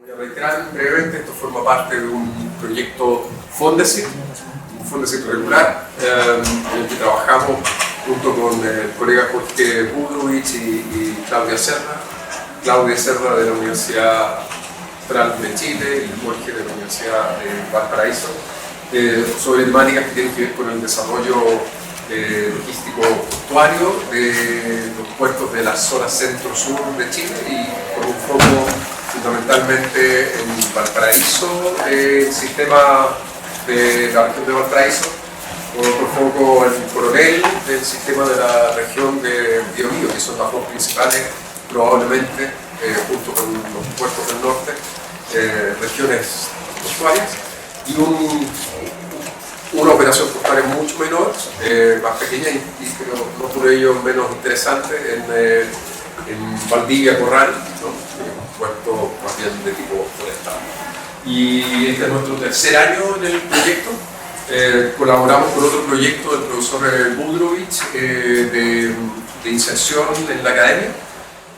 Voy a reiterar brevemente, esto forma parte de un proyecto Fondesit, un Fondesit regular, en el que trabajamos junto con el colega Jorge Budrovich y Claudia Cerda. Claudia Cerda de la Universidad Austral de Chile y Jorge de la Universidad de Valparaíso, sobre temáticas que tienen que ver con el desarrollo logístico portuario de los puertos de la zona centro-sur de Chile y con un foco fundamentalmente en Valparaíso, el sistema de la región de Valparaíso, con otro foco en Coronel, del sistema de la región de Biobío, que son las dos principales, probablemente, junto con los puertos del norte, regiones portuarias, y una operación portuaria mucho menor, más pequeña y creo no por ello menos interesante, en Valdivia Corral, ¿no? Un puerto más bien de tipo forestal. Y este es nuestro tercer año en el proyecto. Colaboramos con otro proyecto del profesor Budrovich de inserción en la academia.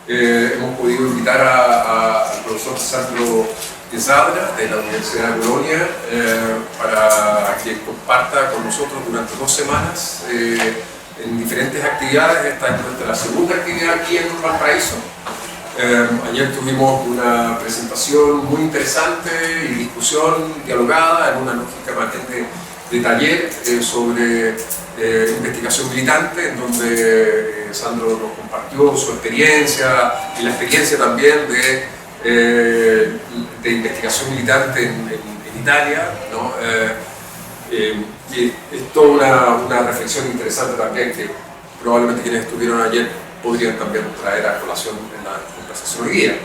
Hemos podido invitar al profesor Sandro Quesada de la Universidad de Colonia para que comparta con nosotros durante 2 semanas en diferentes actividades. Esta es nuestra segunda actividad aquí en Valparaíso. Ayer tuvimos una presentación muy interesante y discusión dialogada en una lógica más de taller sobre investigación militante, en donde Sandro nos compartió su experiencia y la experiencia también de investigación militante en Italia, ¿no? Y es toda una reflexión interesante también que probablemente quienes estuvieron ayer podrían también traer a colación en la conversación hoy día.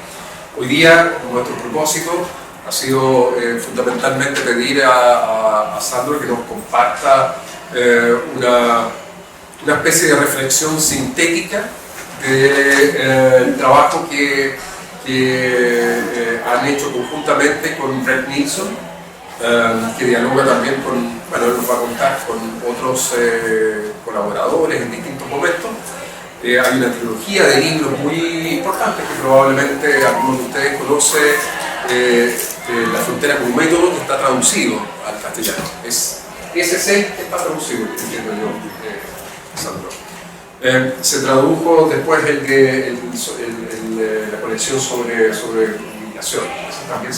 Hoy día nuestro propósito ha sido fundamentalmente pedir a Sandro que nos comparta una especie de reflexión sintética del trabajo que han hecho conjuntamente con Brett Nilsson, que dialoga también con, bueno, él nos va a contar con otros colaboradores en distintos momentos. Hay una trilogía de libros muy importantes que probablemente algunos de ustedes conocen, La frontera como método, que está traducido al castellano. Ese que está traducido, entiendo yo, Sandro. Se tradujo después la colección sobre migración. También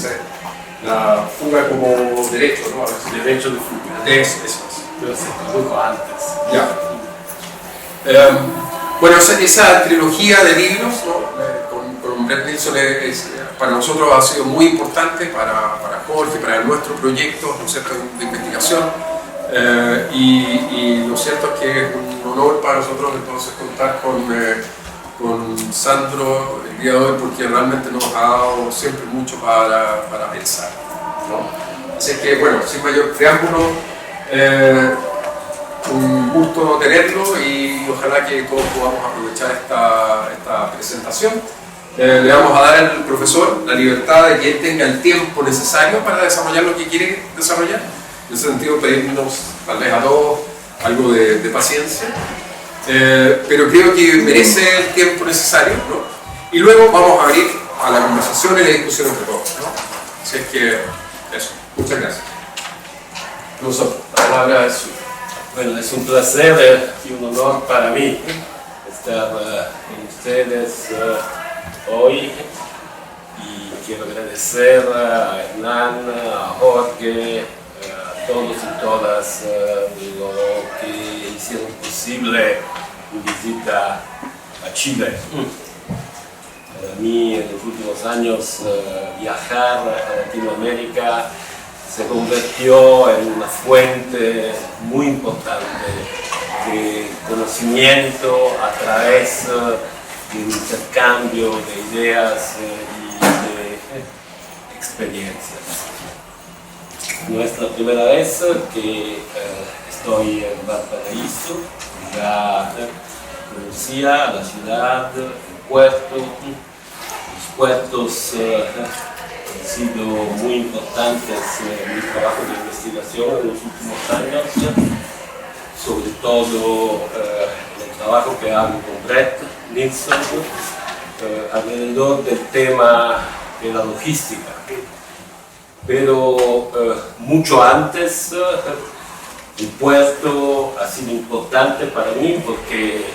la fuga como derecho, ¿no? Derecho de fuga. Eso. Pero se tradujo antes. Ya. Bueno, esa trilogía de libros, ¿no? con Brett Nilsson para nosotros ha sido muy importante, para Jorge, para nuestro proyecto, ¿no es cierto?, de investigación. Y lo cierto es que es un honor para nosotros entonces contar con Sandro el día de hoy, porque realmente nos ha dado siempre mucho para pensar, ¿no? Así que bueno, sin mayor preámbulo, un gusto tenerlo y ojalá que todos podamos aprovechar esta presentación. Le vamos a dar al profesor la libertad de que él tenga el tiempo necesario para desarrollar lo que quiere desarrollar. En ese sentido, pedirnos tal vez a todos algo de paciencia, pero creo que merece el tiempo necesario, ¿no? Y luego vamos a abrir a la conversación y la discusión entre todos, ¿no? Así es que eso, muchas gracias. Profesor, la palabra es suya. Bueno, es un placer y un honor para mí estar con ustedes hoy, y quiero agradecer a Hernán, a Jorge, a todos y todas lo que hicieron posible mi visita a Chile. Para mí, en los últimos años, viajar a Latinoamérica se convirtió en una fuente muy importante de conocimiento a través de un intercambio de ideas y de experiencias. No es la primera vez que estoy en Valparaíso, ya conocía la ciudad, el puerto, los puertos han sido muy importantes en mi trabajo de investigación en los últimos años, sobre todo el trabajo que hago con Brett Nilsson alrededor del tema de la logística. Pero mucho antes el puerto ha sido importante para mí porque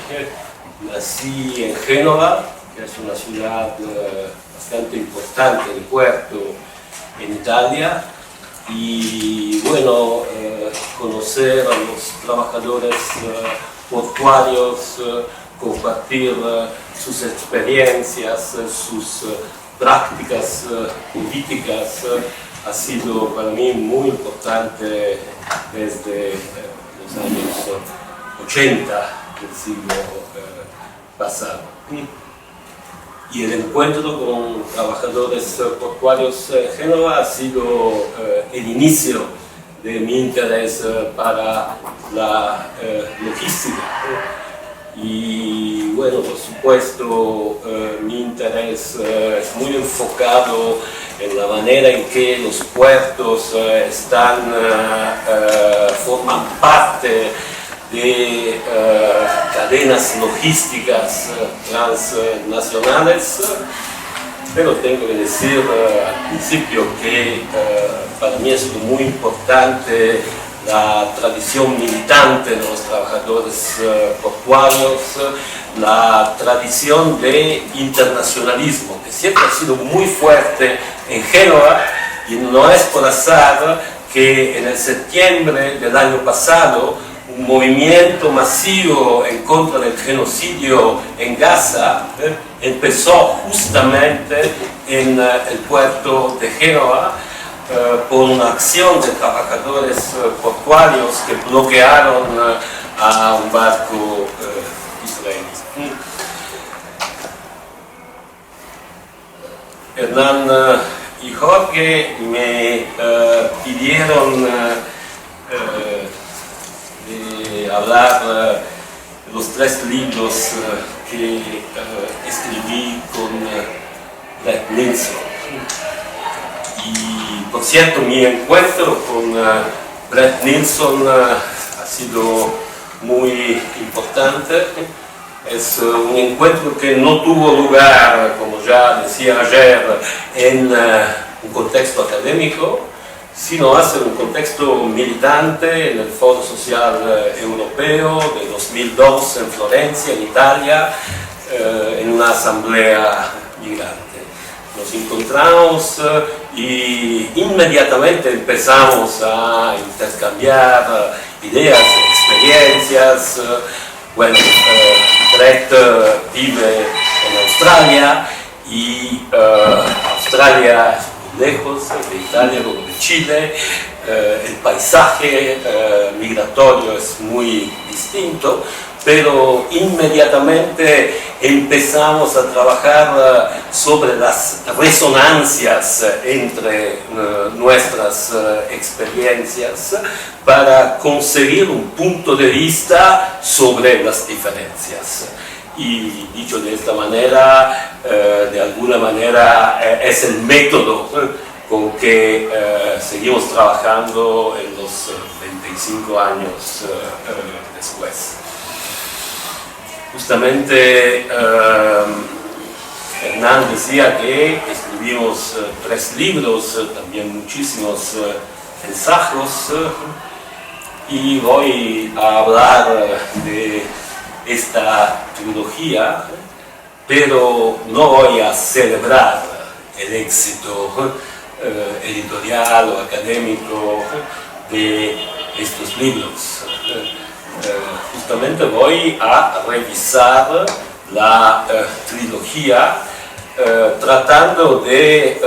nací en Génova, que es una ciudad bastante importante de puerto en Italia, y bueno, conocer a los trabajadores portuarios, compartir sus experiencias, sus prácticas políticas, ha sido para mí muy importante desde los años 80 del siglo pasado. Y el encuentro con trabajadores portuarios en Génova ha sido el inicio de mi interés para la logística. Y bueno, por supuesto, mi interés es muy enfocado en la manera en que los puertos forman parte de cadenas logísticas transnacionales, pero tengo que decir al principio que para mí ha sido muy importante la tradición militante de los trabajadores portuarios, la tradición de internacionalismo, que siempre ha sido muy fuerte en Génova, y no es por azar que en el septiembre del año pasado un movimiento masivo en contra del genocidio en Gaza empezó justamente en el puerto de Génova, por una acción de trabajadores portuarios que bloquearon a un barco israelí. Hernán y Jorge me pidieron de hablar de los 3 libros que escribí con Bret Nilsson. Y por cierto, mi encuentro con Bret Nilsson ha sido muy importante. Es un encuentro que no tuvo lugar, como ya decía ayer, en un contexto académico, sino hace un contexto militante en el Foro Social Europeo de 2002 en Florencia, en Italia, en una asamblea migrante. Nos encontramos y inmediatamente empezamos a intercambiar ideas, experiencias. Bueno, Bret vive en Australia y Australia es muy lejos de Italia como de Chile, el paisaje migratorio es muy distinto, pero inmediatamente empezamos a trabajar sobre las resonancias entre nuestras experiencias para conseguir un punto de vista sobre las diferencias. Y dicho de esta manera, de alguna manera es el método con que seguimos trabajando en los 25 años después. Justamente Hernán decía que escribimos 3 libros, también muchísimos ensayos, y voy a hablar de esta trilogía, pero no voy a celebrar el éxito editorial o académico de estos libros. Justamente voy a revisar la trilogía tratando de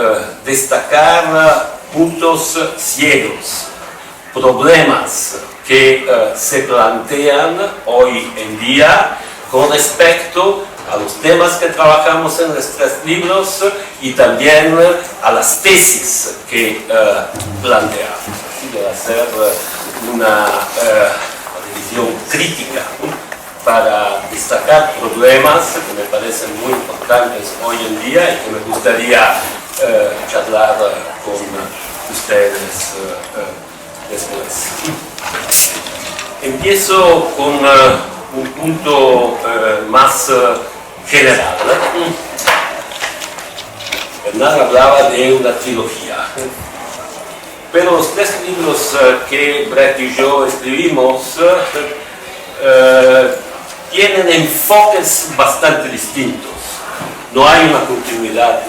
destacar puntos ciegos, problemas que se plantean hoy en día con respecto a los temas que trabajamos en los 3 libros y también a las tesis que planteamos. Así de hacer una revisión crítica para destacar problemas que me parecen muy importantes hoy en día y que me gustaría charlar con ustedes después. Empiezo con un punto más general. Hernán hablaba de una trilogía. Pero los 3 libros que Brett y yo escribimos tienen enfoques bastante distintos. No hay una continuidad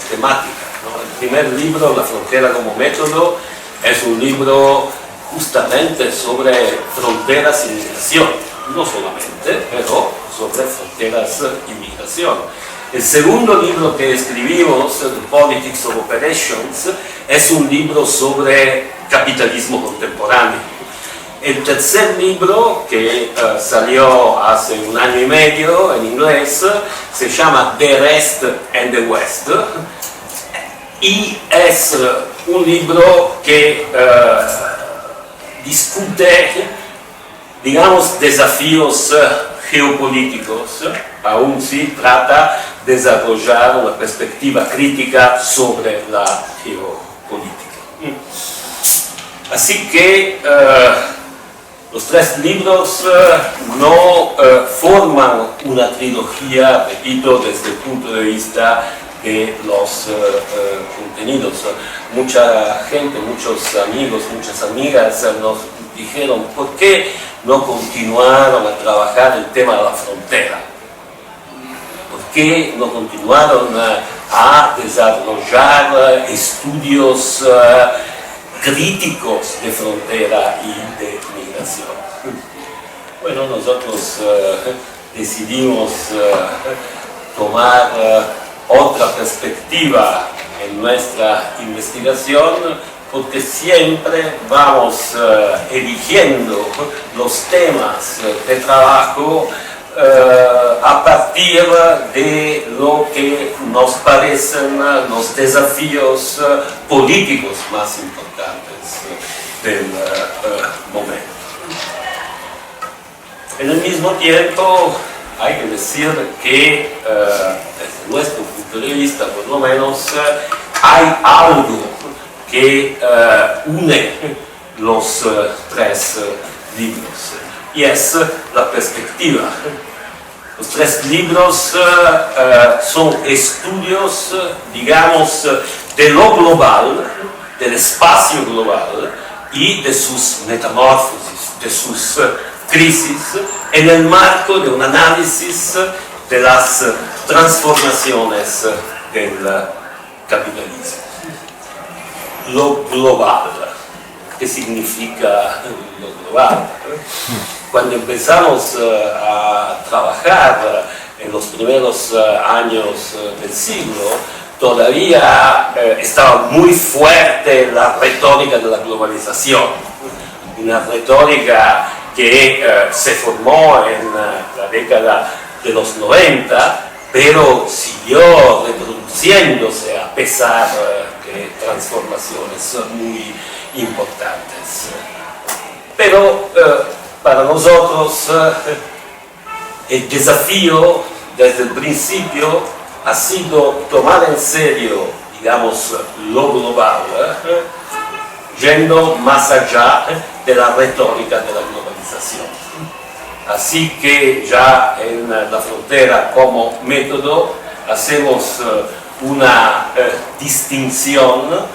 temática, ¿no? El primer libro, La frontera como método, es un libro justamente sobre fronteras y migración. No solamente, pero sobre fronteras y migración. El segundo libro que escribimos, The Politics of Operations, es un libro sobre capitalismo contemporáneo. El tercer libro, que salió hace 1 año y medio en inglés, se llama The Rest and the West, y es un libro que discute, digamos, desafíos geopolíticos, aún si trata de desarrollar una perspectiva crítica sobre la geopolítica. Así que los 3 libros no forman una trilogía, repito, desde el punto de vista de los contenidos. Mucha gente, muchos amigos, muchas amigas nos dijeron, ¿por qué no continuaron a trabajar el tema de la frontera? ¿Por qué no continuaron a desarrollar estudios críticos de frontera y de migración? Bueno, nosotros decidimos tomar otra perspectiva en nuestra investigación, porque siempre vamos eligiendo los temas de trabajo a partir de lo que nos parecen los desafíos políticos más importantes del momento. En el mismo tiempo, hay que decir que, desde nuestro punto de vista, por lo menos, hay algo que une los 3 libros, y es la perspectiva. Los 3 libros son estudios, digamos, de lo global, del espacio global y de sus metamorfosis, de sus crisis, en el marco de un análisis de las transformaciones del capitalismo. Lo global. ¿Qué significa lo global? Cuando empezamos a trabajar en los primeros años del siglo, todavía estaba muy fuerte la retórica de la globalización, una retórica que se formó en la década de los 90, pero siguió reproduciéndose a pesar de transformaciones muy importantes. Pero para nosotros el desafío desde el principio ha sido tomar en serio, digamos, lo global, yendo más allá de la retórica de la globalización. Así que ya en la frontera como método hacemos una distinción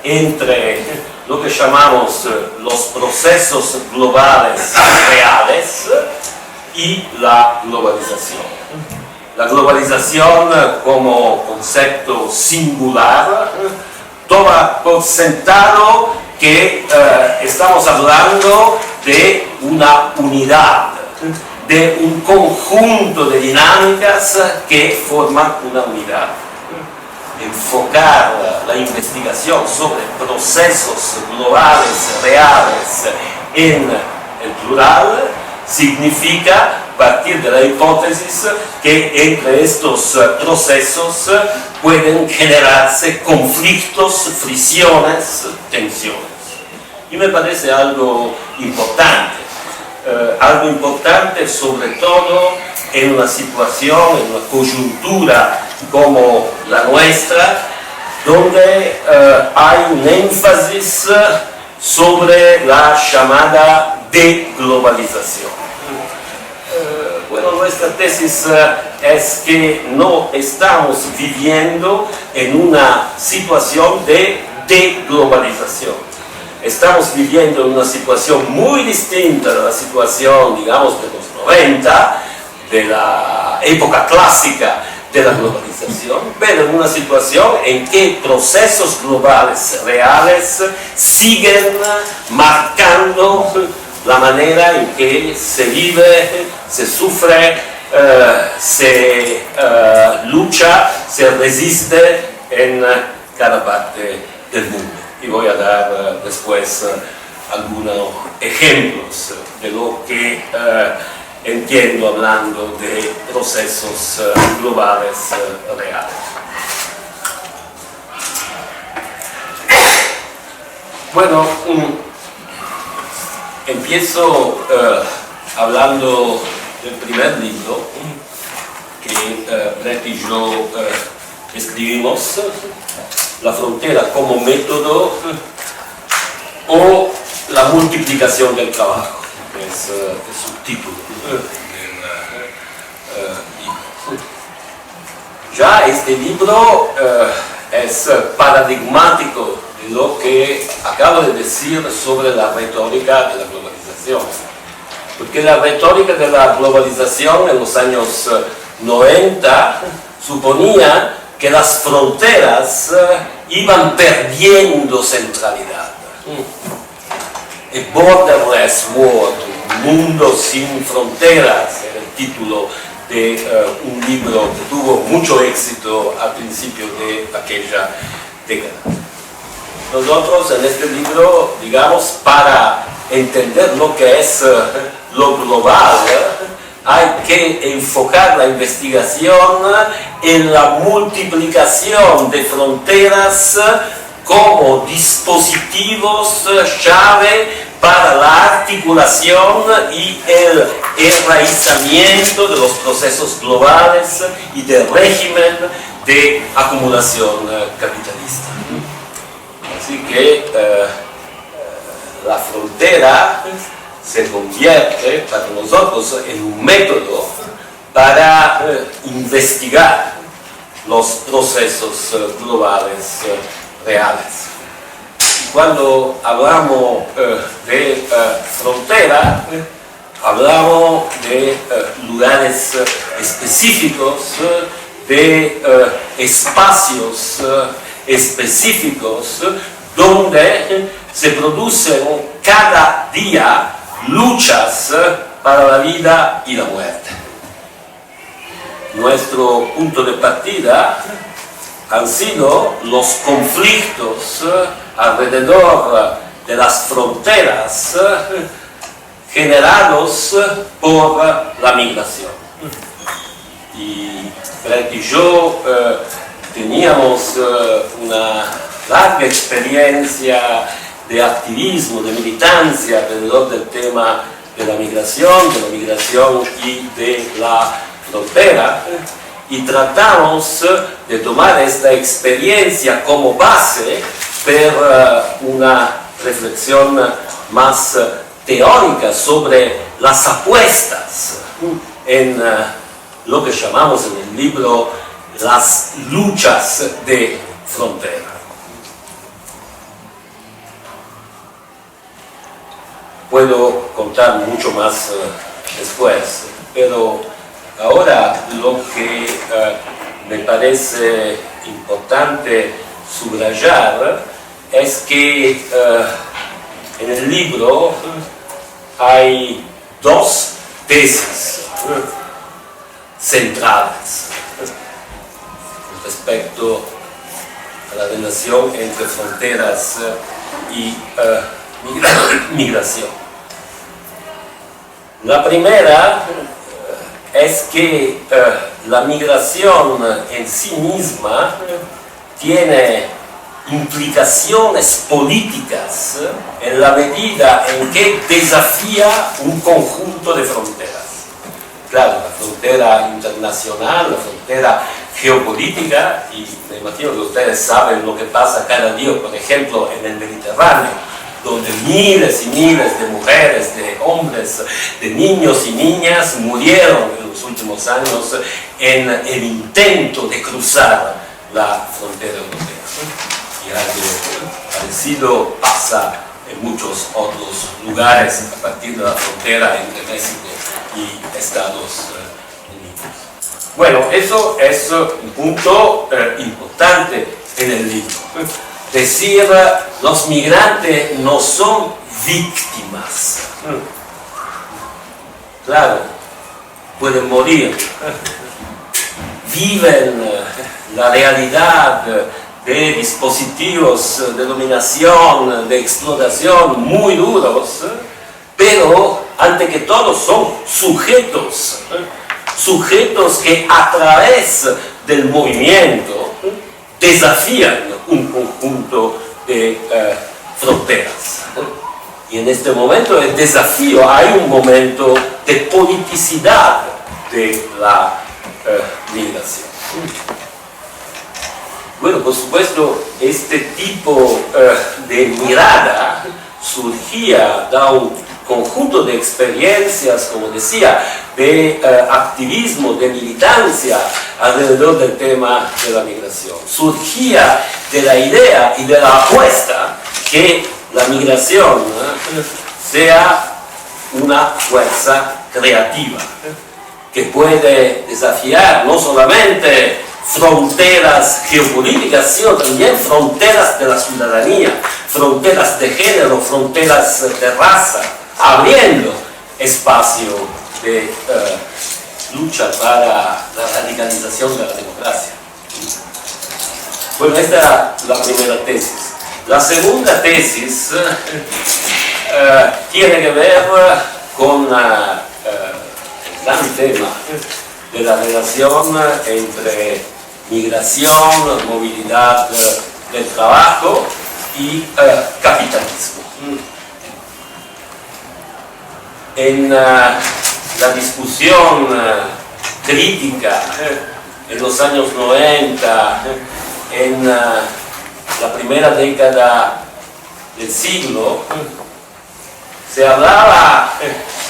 entre lo que llamamos los procesos globales reales y la globalización. La globalización como concepto singular toma por sentado que estamos hablando de una unidad, de un conjunto de dinámicas que forman una unidad. Enfocar la investigación sobre procesos globales, reales, en el plural, significa partir de la hipótesis que entre estos procesos pueden generarse conflictos, fricciones, tensiones. Y me parece algo importante sobre todo en una situación, en una coyuntura como la nuestra, donde hay un énfasis sobre la llamada deglobalización. Bueno, nuestra tesis es que no estamos viviendo en una situación de deglobalización. Estamos viviendo en una situación muy distinta de la situación, digamos, de los 90, de la época clásica de la globalización, pero en una situación en que procesos globales reales siguen marcando la manera en que se vive, se sufre, se lucha, se resiste en cada parte del mundo. Y voy a dar después algunos ejemplos de lo que entiendo hablando de procesos globales reales. Bueno, empiezo hablando del primer libro que Brett y yo escribimos, La frontera como método o la multiplicación del trabajo, que es el subtítulo del libro. Ya este libro es paradigmático de lo que acabo de decir sobre la retórica de la globalización. Porque la retórica de la globalización en los años 90 suponía que las fronteras iban perdiendo centralidad. A Borderless World, un mundo sin fronteras, era el título de un libro que tuvo mucho éxito al principio de aquella década. Nosotros en este libro, digamos, para entender lo que es lo global, hay que enfocar la investigación en la multiplicación de fronteras como dispositivos llave para la articulación y el enraizamiento de los procesos globales y del régimen de acumulación capitalista. Así que la frontera se convierte para nosotros en un método para investigar los procesos globales reales. Cuando hablamos de frontera, hablamos de lugares específicos, de espacios específicos donde se producen cada día luchas para la vida y la muerte. Nuestro punto de partida han sido los conflictos alrededor de las fronteras generados por la migración. Y Brett y yo teníamos una larga experiencia de activismo, de militancia alrededor del tema de la migración y de la frontera, y tratamos de tomar esta experiencia como base para una reflexión más teórica sobre las apuestas en lo que llamamos en el libro las luchas de frontera. Puedo contar mucho más después, pero ahora lo que me parece importante subrayar es que en el libro hay dos tesis centrales respecto a la relación entre fronteras y migración. La primera es que la migración en sí misma tiene implicaciones políticas en la medida en que desafía un conjunto de fronteras. Claro, la frontera internacional, la frontera geopolítica, y me imagino que ustedes saben lo que pasa cada día, por ejemplo, en el Mediterráneo, donde miles y miles de mujeres, de hombres, de niños y niñas murieron en los últimos años en el intento de cruzar la frontera europea. Y algo parecido pasa en muchos otros lugares a partir de la frontera entre México y Estados Unidos. Bueno, eso es un punto importante en el libro. Decir, los migrantes no son víctimas. Claro, pueden morir. Viven la realidad de dispositivos de dominación, de explotación muy duros, pero ante que todo son sujetos, sujetos que a través del movimiento desafían un conjunto de fronteras. Y en este momento el desafío, hay un momento de politicidad de la migración. Bueno, por supuesto, este tipo de mirada surgía de un conjunto de experiencias, como decía, de activismo, de militancia alrededor del tema de la migración. Surgía de la idea y de la apuesta que la migración sea una fuerza creativa, que puede desafiar no solamente fronteras geopolíticas, sino también fronteras de la ciudadanía, fronteras de género, fronteras de raza, abriendo espacio de lucha para la radicalización de la democracia. Bueno, esta era la primera tesis. La segunda tesis tiene que ver con el gran tema de la relación entre migración, movilidad del trabajo y capitalismo. En la discusión crítica en los años 90, en la primera década del siglo, se hablaba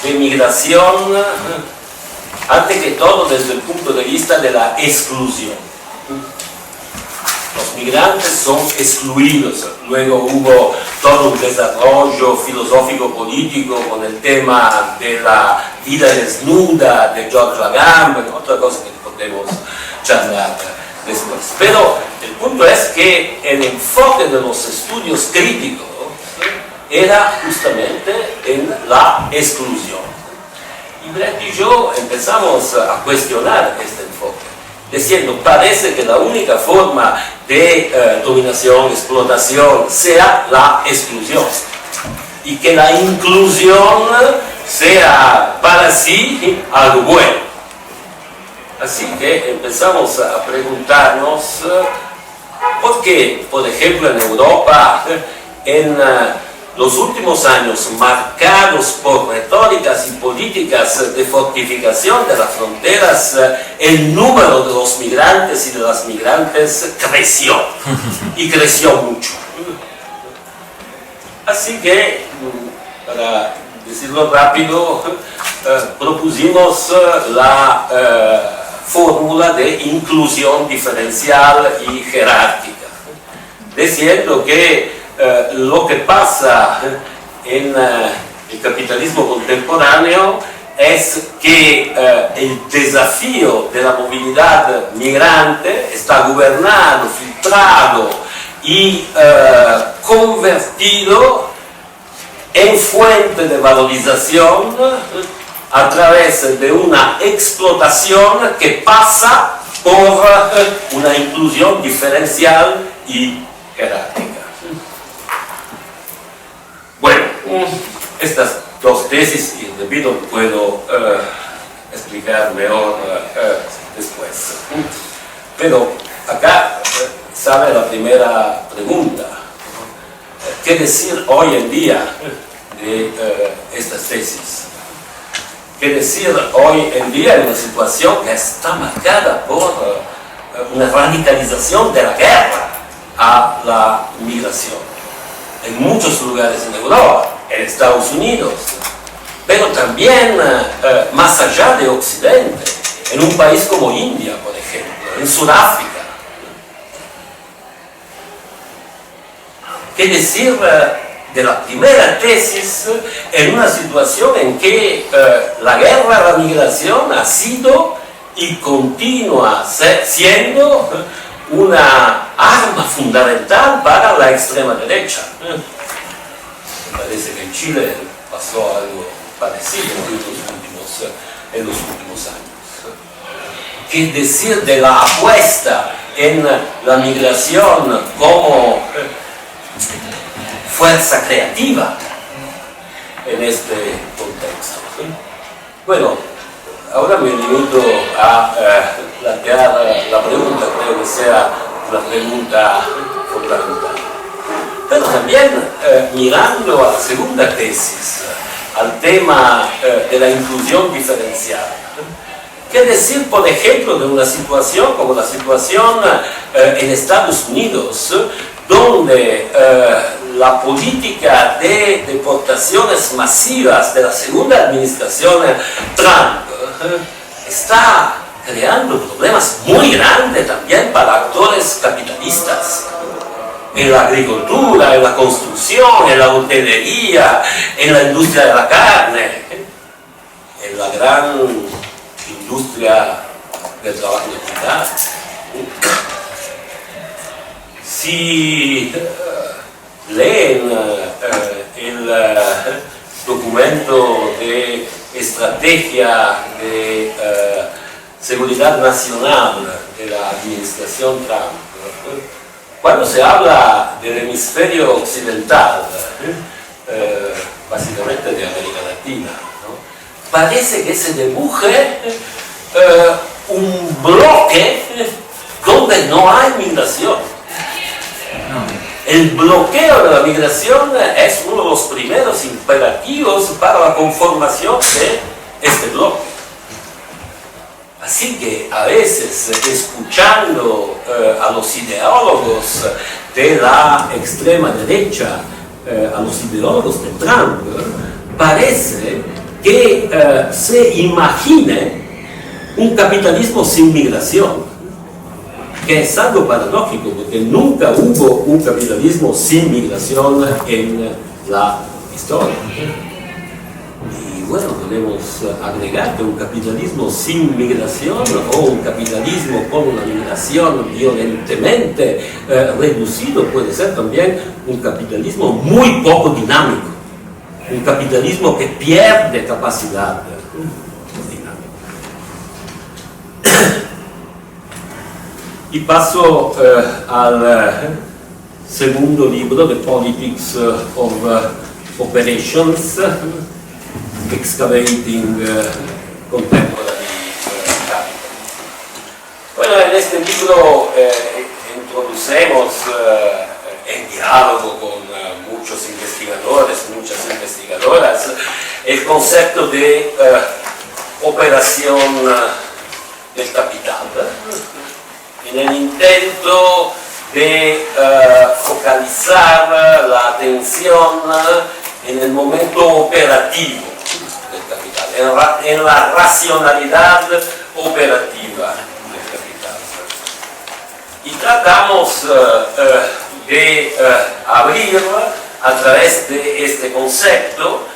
de migración antes que todo desde el punto de vista de la exclusión. Los migrantes son excluidos. Luego hubo todo un desarrollo filosófico-político con el tema de la vida desnuda de George Agamben, otra cosa que podemos charlar después. Pero el punto es que el enfoque de los estudios críticos era justamente en la exclusión. Y Brecht y yo empezamos a cuestionar este enfoque, diciendo, parece que la única forma de dominación, explotación, sea la exclusión, y que la inclusión sea para sí algo bueno. Así que empezamos a preguntarnos por qué, por ejemplo, en Europa, en los últimos años, marcados por retóricas y políticas de fortificación de las fronteras, el número de los migrantes y de las migrantes creció, y creció mucho. Así que, para decirlo rápido, propusimos la fórmula de inclusión diferencial y jerárquica, diciendo que lo que pasa en el capitalismo contemporáneo es que el desafío de la movilidad migrante está gobernado, filtrado y convertido en fuente de valorización a través de una explotación que pasa por una inclusión diferencial y jerárquica. Bueno, estas dos tesis, y repito, puedo explicar mejor después. Pero acá sale la primera pregunta. ¿Qué decir hoy en día de estas tesis? ¿Qué decir hoy en día en una situación que está marcada por una radicalización de la guerra a la migración? en muchos lugares en Europa, en Estados Unidos, pero también más allá de Occidente, en un país como India, por ejemplo, en Sudáfrica. ¿Qué decir de la primera tesis en una situación en que la guerra a la migración ha sido y continúa siendo una arma fundamental para la extrema derecha? Me parece que en Chile pasó algo parecido en los últimos años. ¿Qué decir de la apuesta en la migración como fuerza creativa en este contexto? Bueno, ahora me limito a plantear la pregunta, creo que sea una pregunta fundamental. Pero también mirando a la segunda tesis, al tema de la inclusión diferencial. ¿Qué decir, por ejemplo, de una situación como la situación en Estados Unidos, donde la política de deportaciones masivas de la segunda administración Trump está creando problemas muy grandes también para actores capitalistas? En la agricultura, en la construcción, en la hotelería, en la industria de la carne, en la gran industria del trabajo digital. Si leen el documento de estrategia de seguridad nacional de la administración Trump, cuando se habla del hemisferio occidental, básicamente de América Latina, ¿no?, parece que se dibuje un bloque donde no hay migración. El bloqueo de la migración es uno de los primeros imperativos para la conformación de este bloque. Así que a veces, escuchando a los ideólogos de la extrema derecha, a los ideólogos de Trump, parece que se imagine un capitalismo sin migración, que es algo paradójico, porque nunca hubo un capitalismo sin migración en la historia. Y bueno, podemos agregar que un capitalismo sin migración o un capitalismo con una migración violentemente reducido puede ser también un capitalismo muy poco dinámico, un capitalismo que pierde capacidad dinámica. Y paso al segundo libro, The Politics of Operations, Excavating Contemporary Capital. Bueno, en este libro introducemos en diálogo con muchos investigadores, muchas investigadoras, el concepto de operación del capital, en el intento de focalizar la atención en el momento operativo del capital, en la racionalidad operativa del capital. Y tratamos de abrir a través de este concepto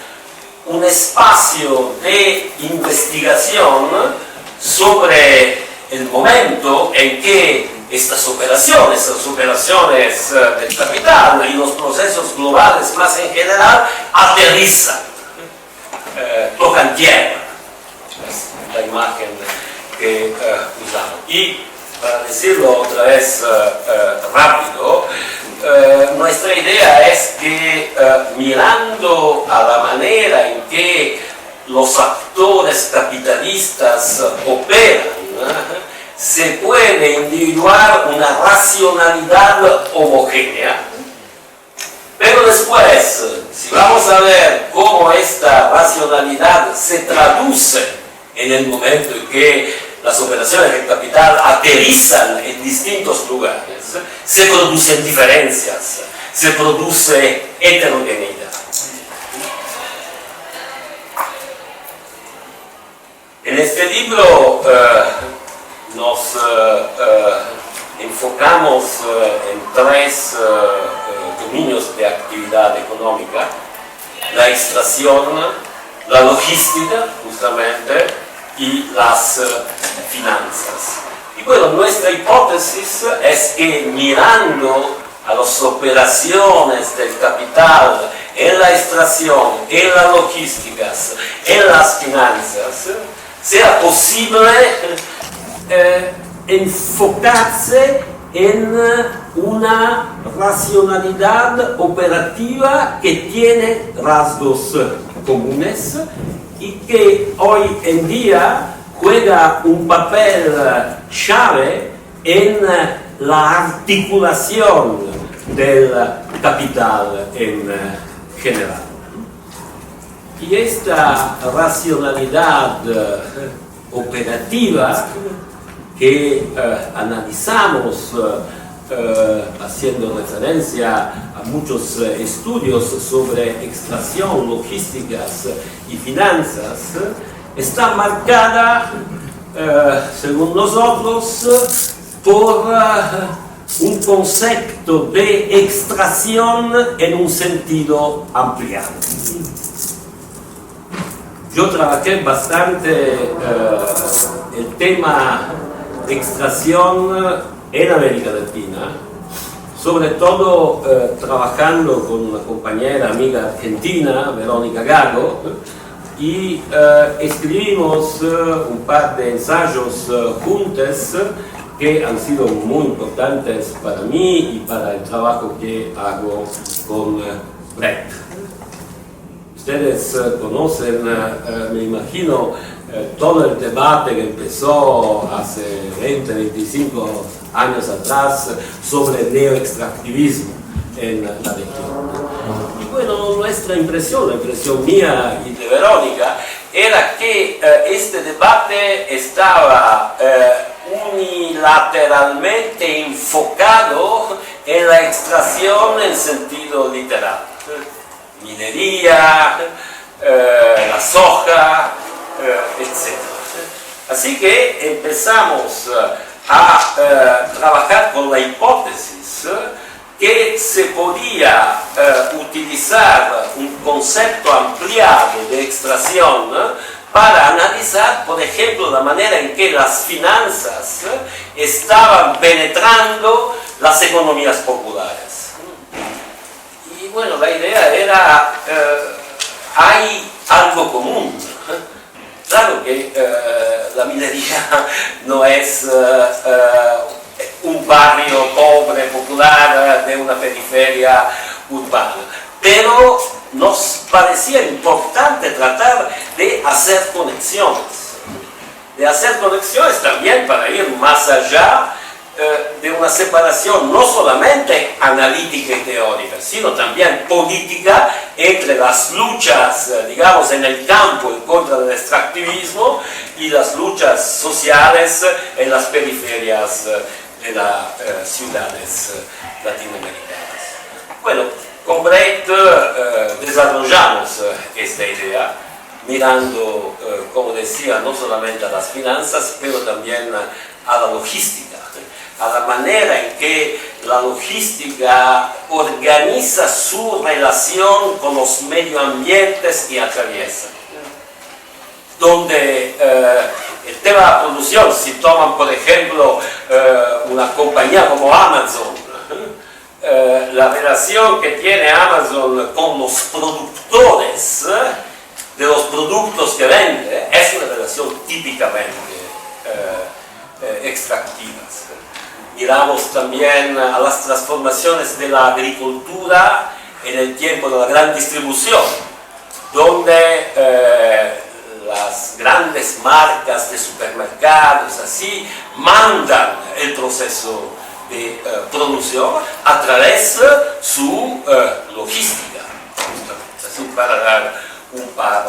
un espacio de investigación sobre el momento en que estas operaciones del capital y los procesos globales más en general aterrizan, tocan tierra. Es la imagen que usamos. Y para decirlo otra vez rápido, nuestra idea es que mirando a la manera en que los actores capitalistas operan, se puede individuar una racionalidad homogénea, pero después, si vamos a ver cómo esta racionalidad se traduce en el momento en que las operaciones del capital aterrizan en distintos lugares, se producen diferencias, se produce heterogeneidad. En este libro nos enfocamos en tres dominios de actividad económica: la extracción, la logística, justamente, y las finanzas. Y bueno, nuestra hipótesis es que mirando a las operaciones del capital en la extracción, en las logísticas, en las finanzas, sea posible enfocarse en una racionalidad operativa que tiene rasgos comunes y que hoy en día juega un papel clave en la articulación del capital en general. Y esta racionalidad operativa que analizamos haciendo referencia a muchos estudios sobre extracción, logísticas y finanzas, está marcada, según nosotros, por un concepto de extracción en un sentido ampliado. Yo trabajé bastante el tema de extracción en América Latina, sobre todo trabajando con una compañera amiga argentina, Verónica Gago, y escribimos un par de ensayos juntos que han sido muy importantes para mí y para el trabajo que hago con Brett. Ustedes conocen, me imagino, todo el debate que empezó hace 20, 25 años atrás sobre el neoextractivismo en la región. Y bueno, nuestra impresión, la impresión mía y de Verónica, era que este debate estaba unilateralmente enfocado en la extracción en sentido literal. Minería, la soja, etc. Así que empezamos a trabajar con la hipótesis que se podía utilizar un concepto ampliado de extracción para analizar, por ejemplo, la manera en que las finanzas estaban penetrando las economías populares. Y bueno, la idea era, hay algo común. Claro que la minería no es un barrio pobre, popular, de una periferia urbana, pero nos parecía importante tratar de hacer conexiones. De hacer conexiones también para ir más allá de una separación no solamente analítica y teórica, sino también política entre las luchas, digamos, en el campo en contra del extractivismo y las luchas sociales en las periferias de las ciudades latinoamericanas. Bueno, con Brett desarrollamos esta idea, mirando, como decía, no solamente a las finanzas, pero también a la logística, a la manera en que la logística organiza su relación con los medioambientes que atraviesa. Donde el tema de la producción, si toman por ejemplo una compañía como Amazon, la relación que tiene Amazon con los productores de los productos que vende es una relación típicamente extractiva. Miramos también a las transformaciones de la agricultura en el tiempo de la gran distribución, donde las grandes marcas de supermercados así mandan el proceso de producción a través de su logística, así para dar un par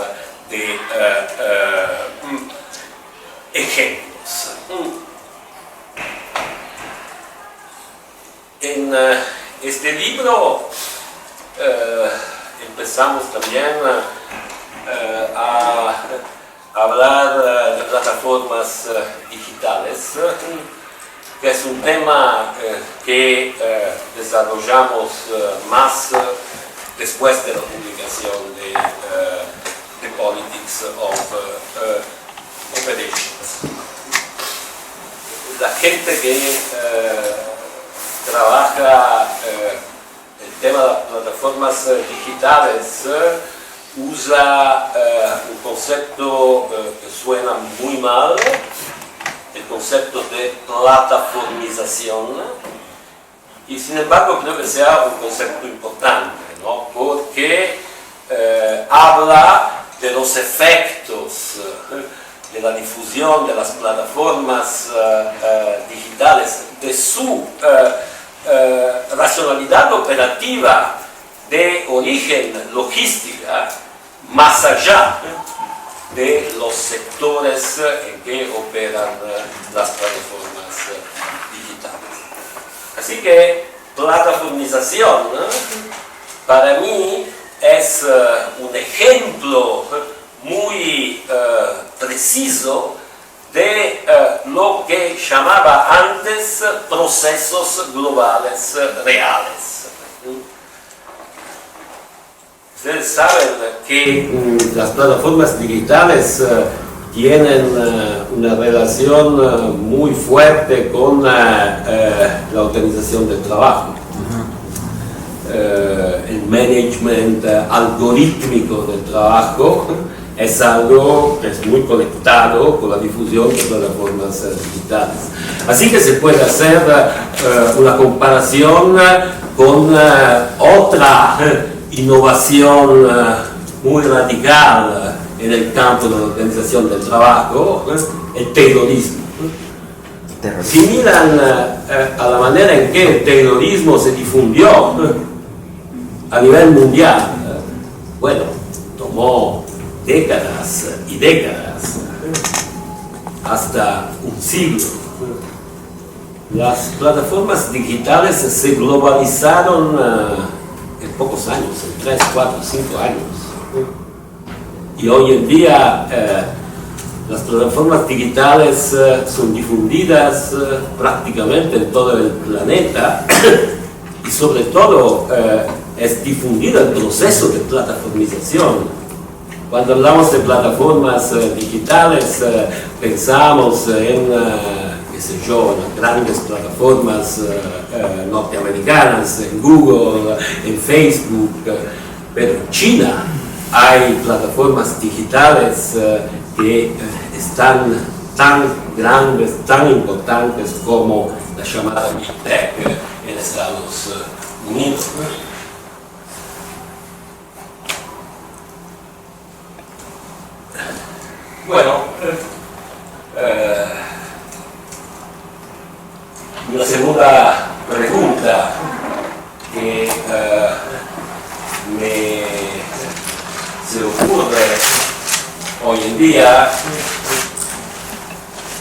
de ejemplos. En este libro empezamos también a hablar de plataformas digitales, que es un tema que desarrollamos más después de la publicación de Politics of Operations. La gente que trabaja el tema de las plataformas digitales usa un concepto que suena muy mal, el concepto de plataformización, y sin embargo creo que sea un concepto importante, ¿no? Porque habla de los efectos de la difusión de las plataformas digitales, de su racionalidad operativa de origen logística, más allá de los sectores en que operan las plataformas digitales. Así que plataformización para mí es un ejemplo muy preciso de lo que llamaba antes procesos globales reales. Ustedes saben que las plataformas digitales tienen una relación muy fuerte con la organización del trabajo. El management algorítmico del trabajo es algo que es muy conectado con la difusión de plataformas digitales. Así que se puede hacer una comparación con otra innovación muy radical en el campo de la organización del trabajo, el terrorismo. Si miran a la manera en que el terrorismo se difundió a nivel mundial, bueno, tomó décadas y décadas, hasta un siglo. Las plataformas digitales se globalizaron en pocos años, en 3, 4, 5 años. Y hoy en día las plataformas digitales son difundidas prácticamente en todo el planeta y sobre todo es difundido el proceso de plataformización. Cuando hablamos de plataformas digitales pensamos en, qué sé yo, en las grandes plataformas norteamericanas, en Google, en Facebook, pero en China hay plataformas digitales que están tan grandes, tan importantes como la llamada Big Tech en Estados Unidos. Bueno, la segunda pregunta que se ocurre hoy en día,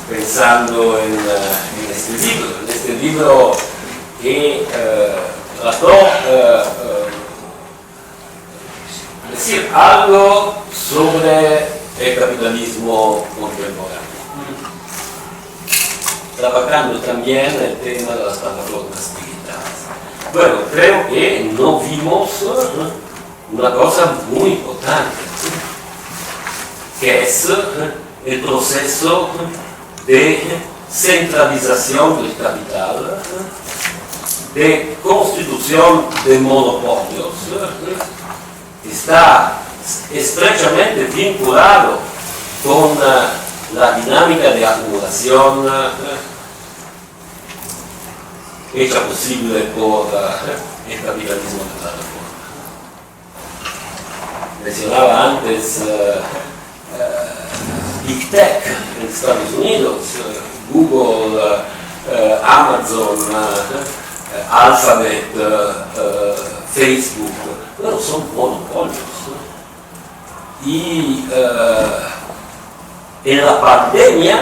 pensando en este libro que trató decir algo sobre el capitalismo contemporáneo, trabajando también el tema de las plataformas digitales. Bueno, creo que no vimos una cosa muy importante, que es el proceso de centralización del capital, de constitución de monopolios, está estrechamente vinculado con la dinámica de acumulación hecha posible por el capitalismo de plataforma. Mencionaba antes Big Tech en Estados Unidos, Google, Amazon, Alphabet, Facebook, bueno, son monopolios. Y en la pandemia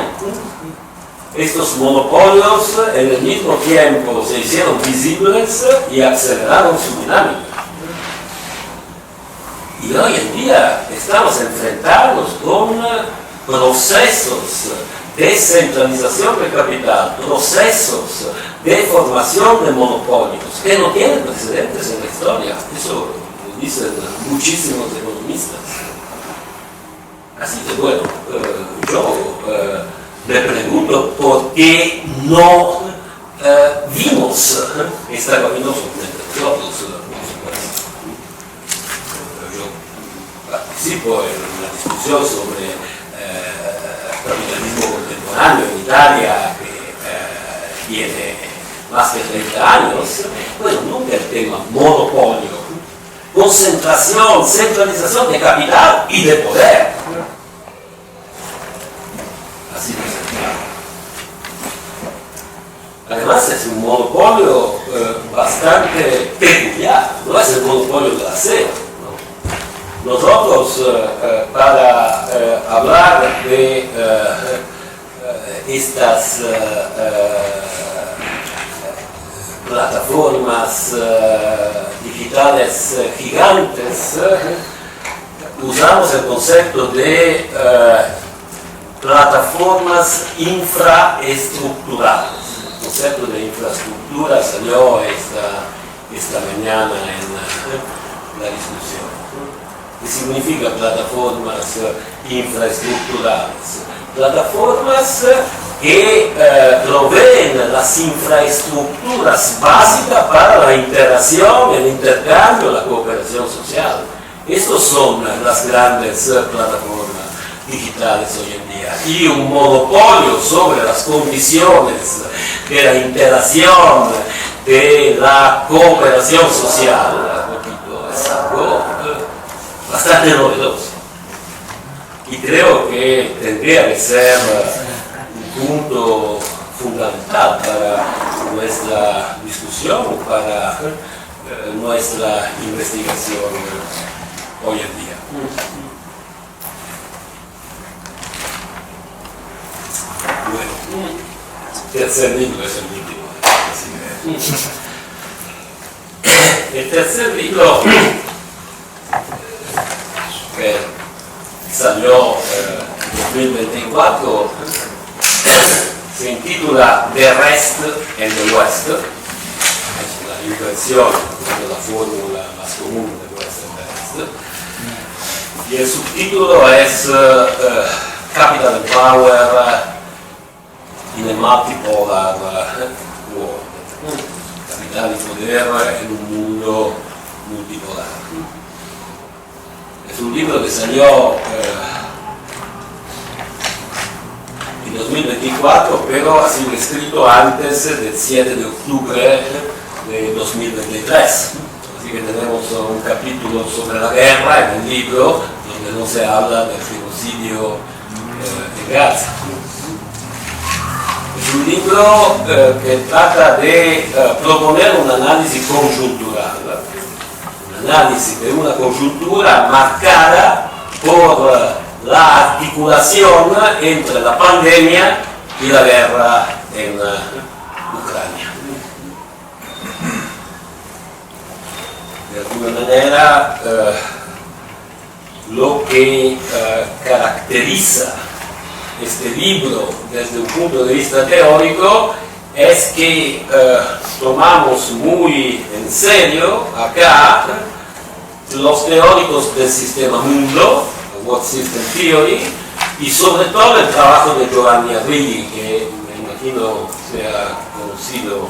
estos monopolios en el mismo tiempo se hicieron visibles y aceleraron su dinámica. Y hoy en día estamos enfrentados con procesos de centralización del capital, procesos de formación de monopolios que no tienen precedentes en la historia. Eso lo dicen muchísimos economistas. Así que bueno, yo me pregunto por qué no vimos esta camino nosotros, yo participo en una discusión sobre capitalismo contemporáneo en Italia que tiene más de 30 años. Bueno, nunca el tema monopolio, concentración, centralización de capital y de poder. Así de central. Además es un monopolio bastante peculiar, no es el monopolio del acero. ¿No? Nosotros, para hablar de estas plataformas digitales gigantes, usamos el concepto de plataformas infraestructurales. El concepto de infraestructura salió esta mañana en la discusión. ¿Qué significa plataformas infraestructurales? Plataformas que proveen las infraestructuras básicas para la interacción, el intercambio, la cooperación social. Estas son las grandes plataformas digitales hoy en día. Y un monopolio sobre las condiciones de la interacción, de la cooperación social, es algo bastante novedoso. Y creo que tendría que ser un punto fundamental para nuestra discusión, para nuestra investigación hoy en día. Bueno, tercer libro es el último. El tercer libro que salió en 2024 se intitula The Rest and the West. Es una inversión de la fórmula más común de West and the West. Y el subtítulo es Capital and Power in a Multipolar World. Capital y poder en un mundo multipolar. Es un libro que salió en 2024, pero ha sido escrito antes del 7 de octubre de 2023. Así que tenemos un capítulo sobre la guerra en el libro, donde no se habla del genocidio de Gaza. Es un libro que trata de proponer un análisis conjuntural. Análisis de una coyuntura marcada por la articulación entre la pandemia y la guerra en Ucrania. De alguna manera, lo que caracteriza este libro desde un punto de vista teórico es que tomamos muy en serio acá los teóricos del sistema mundo, World System Theory, y sobre todo el trabajo de Giovanni Arrighi, que me imagino sea conocido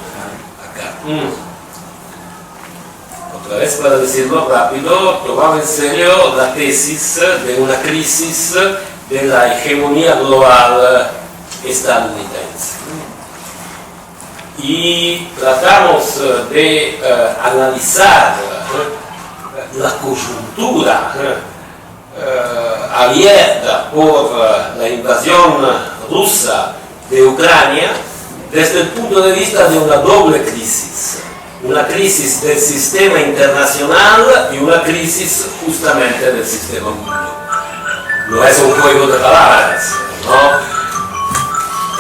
acá. Otra vez, para decirlo rápido, tomaba en serio la tesis de una crisis de la hegemonía global estadounidense. Y tratamos de analizar la coyuntura abierta por la invasión rusa de Ucrania desde el punto de vista de una doble crisis. Una crisis del sistema internacional y una crisis justamente del sistema mundo. No es un juego de palabras, ¿no?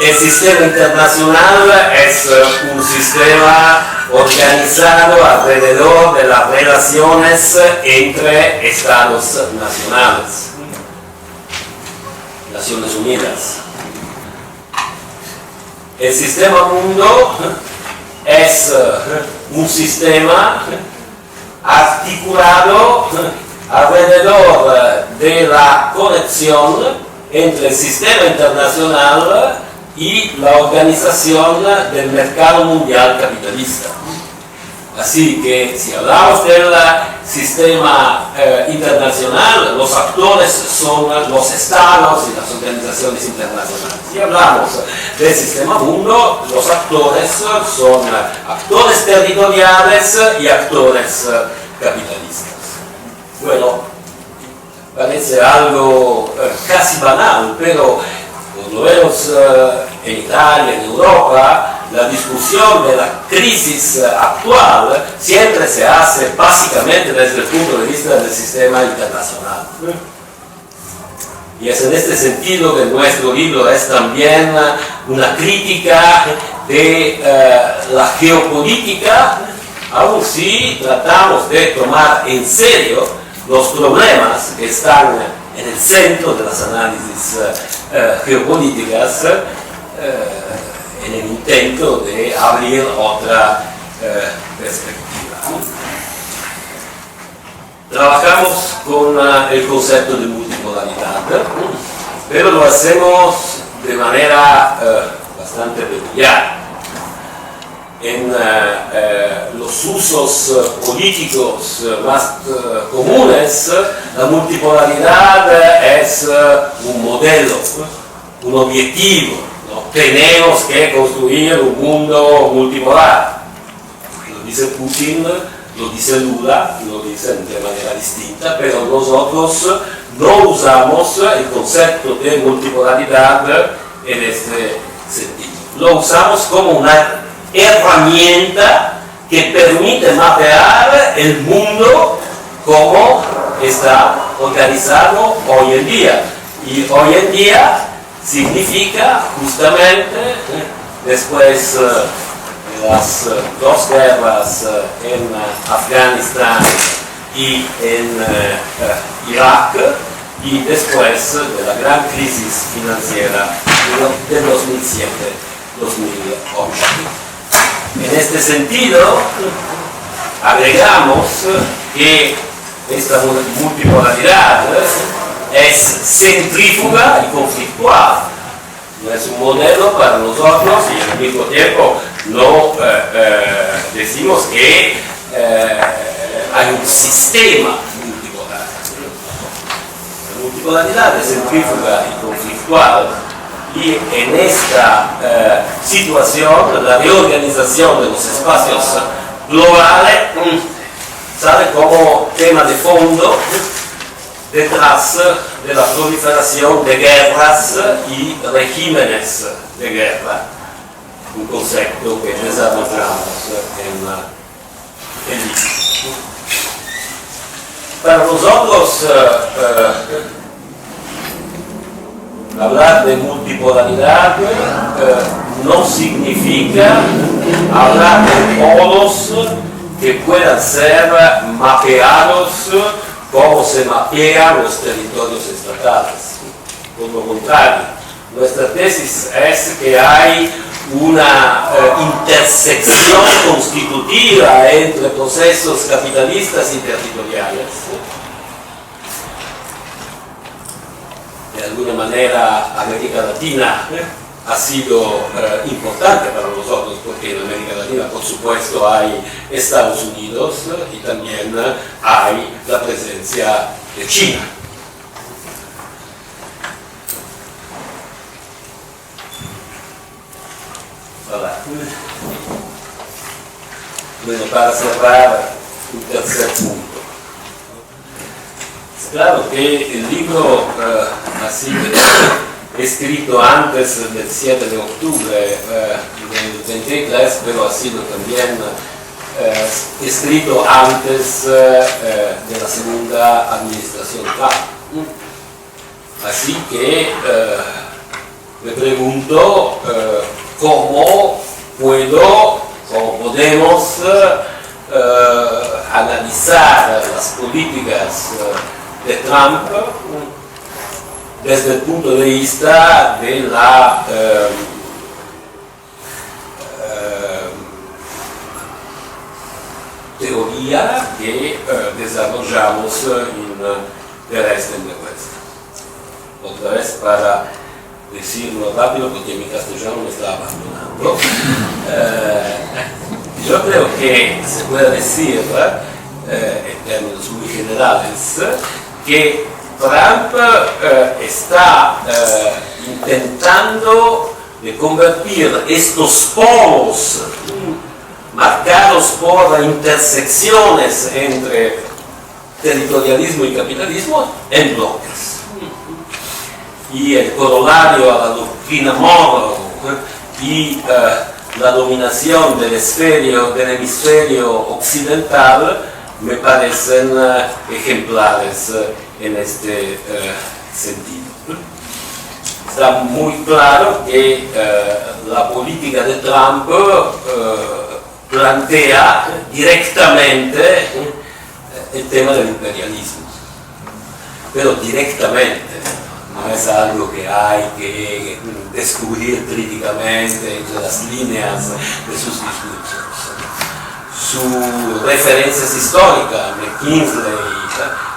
el sistema internacional es un sistema organizado alrededor de las relaciones entre estados nacionales, Naciones Unidas. El sistema mundo es un sistema articulado alrededor de la conexión entre el sistema internacional y la organización del mercado mundial capitalista. Así que si hablamos del sistema internacional, los actores son los estados y las organizaciones internacionales. Si hablamos del sistema mundo, los actores son actores territoriales y actores capitalistas. Bueno, parece algo casi banal, pero por lo menos en Italia, en Europa, la discusión de la crisis actual siempre se hace básicamente desde el punto de vista del sistema internacional. Y es en este sentido que nuestro libro es también una crítica de la geopolítica, aun si tratamos de tomar en serio los problemas que están en el centro de las análisis geopolíticas, en el intento de abrir otra perspectiva. Trabajamos con el concepto de multipolaridad, pero lo hacemos de manera bastante peculiar. En los usos políticos más comunes, la multipolaridad es un modelo, un objetivo. Tenemos que construir un mundo multipolar. Lo dice Putin, lo dice Lula, lo dicen de manera distinta, pero nosotros no usamos el concepto de multipolaridad en este sentido. Lo usamos como una herramienta que permite mapear el mundo como está organizado hoy en día. Y hoy en día significa justamente, después de las dos guerras en Afganistán y en Irak, y después de la gran crisis financiera de 2007-2008. En este sentido, agregamos que esta multipolaridad es centrífuga y conflictual. No es un modelo para nosotros y al mismo tiempo no decimos que hay un sistema multipolar. La multipolaridad es centrífuga y conflictual, y en esta situación la reorganización de los espacios globales sale como tema de fondo detrás de la proliferación de guerras y regímenes de guerra, un concepto que desarrollamos en el libro. Para nosotros, hablar de multipolaridad no significa hablar de polos que puedan ser mapeados como se mapean los territorios estatales. Por lo contrario, nuestra tesis es que hay una intersección constitutiva entre procesos capitalistas y territoriales. De alguna manera, América Latina ha sido importante para nosotros, porque en América Latina, por supuesto, hay Estados Unidos y también hay la presencia de China. Bueno, para cerrar, un tercer punto. Claro que el libro ha sido escrito antes del 7 de octubre del 23, pero ha sido también escrito antes de la segunda administración Trump. Así que me pregunto cómo podemos analizar las políticas de Trump desde el punto de vista de la teoría que desarrollamos en Der Rest in the West. Otra vez para decirlo rápido porque mi castellano me está abandonando. Yo creo que se puede decir, en términos muy generales, que Trump está intentando de convertir estos polos marcados por intersecciones entre territorialismo y capitalismo en bloques. Y el corolario a la doctrina Monroe y la dominación del hemisferio occidental me parecen ejemplares en este sentido. Está muy claro que la política de Trump plantea directamente el tema del imperialismo, pero directamente. No es algo que hay que descubrir críticamente entre las líneas de sus discursos. Sus referencias históricas, McKinley,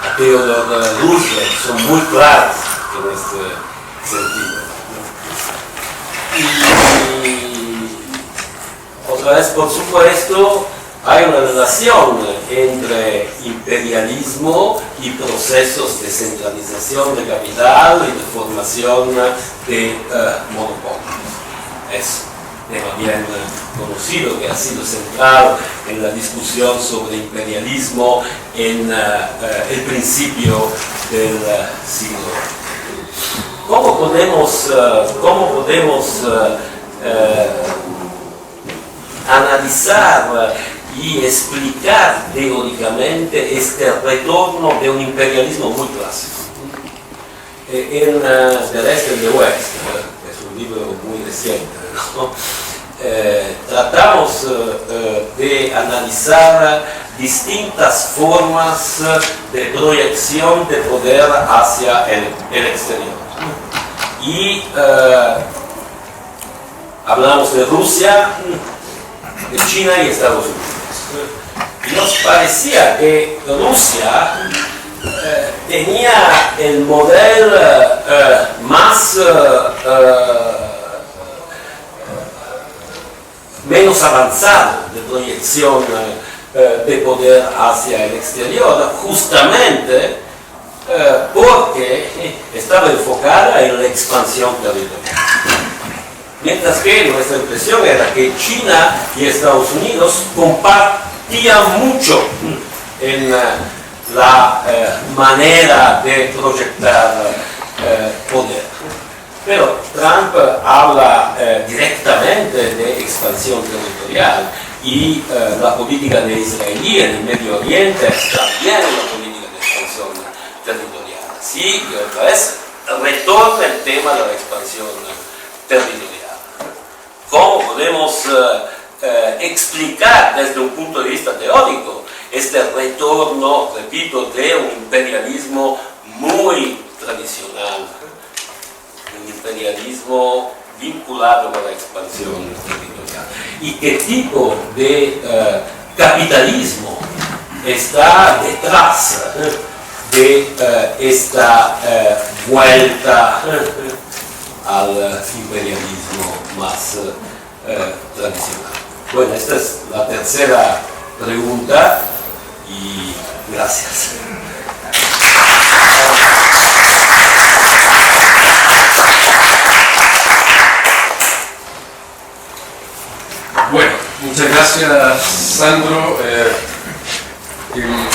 a Theodore Roosevelt, son muy claras en este sentido. Y otra vez, por supuesto, hay una relación entre imperialismo y procesos de centralización de capital y de formación de monopolios. Es tema bien conocido que ha sido central en la discusión sobre imperialismo en el principio del siglo. ¿Cómo podemos analizar y explicar teóricamente este retorno de un imperialismo muy clásico? En The Rest in the West, es un libro muy reciente, ¿no? Tratamos de analizar distintas formas de proyección de poder hacia el exterior. Y hablamos de Rusia, de China y Estados Unidos. Y nos parecía que Rusia tenía el modelo menos avanzado de proyección de poder hacia el exterior, justamente porque estaba enfocada en la expansión territorial. Mientras que nuestra impresión era que China y Estados Unidos compartían mucho en la manera de proyectar poder. Pero Trump habla directamente de expansión territorial y la política de israelí en el Medio Oriente es también una política de expansión territorial. Sí, y otra vez retorna el tema de la expansión territorial. ¿Cómo podemos explicar desde un punto de vista teórico este retorno, repito, de un imperialismo muy tradicional, un imperialismo vinculado con la expansión territorial? ¿Y qué tipo de capitalismo está detrás de esta vuelta al imperialismo más tradicional? Bueno, esta es la tercera pregunta y gracias. Bueno, muchas gracias, Sandro.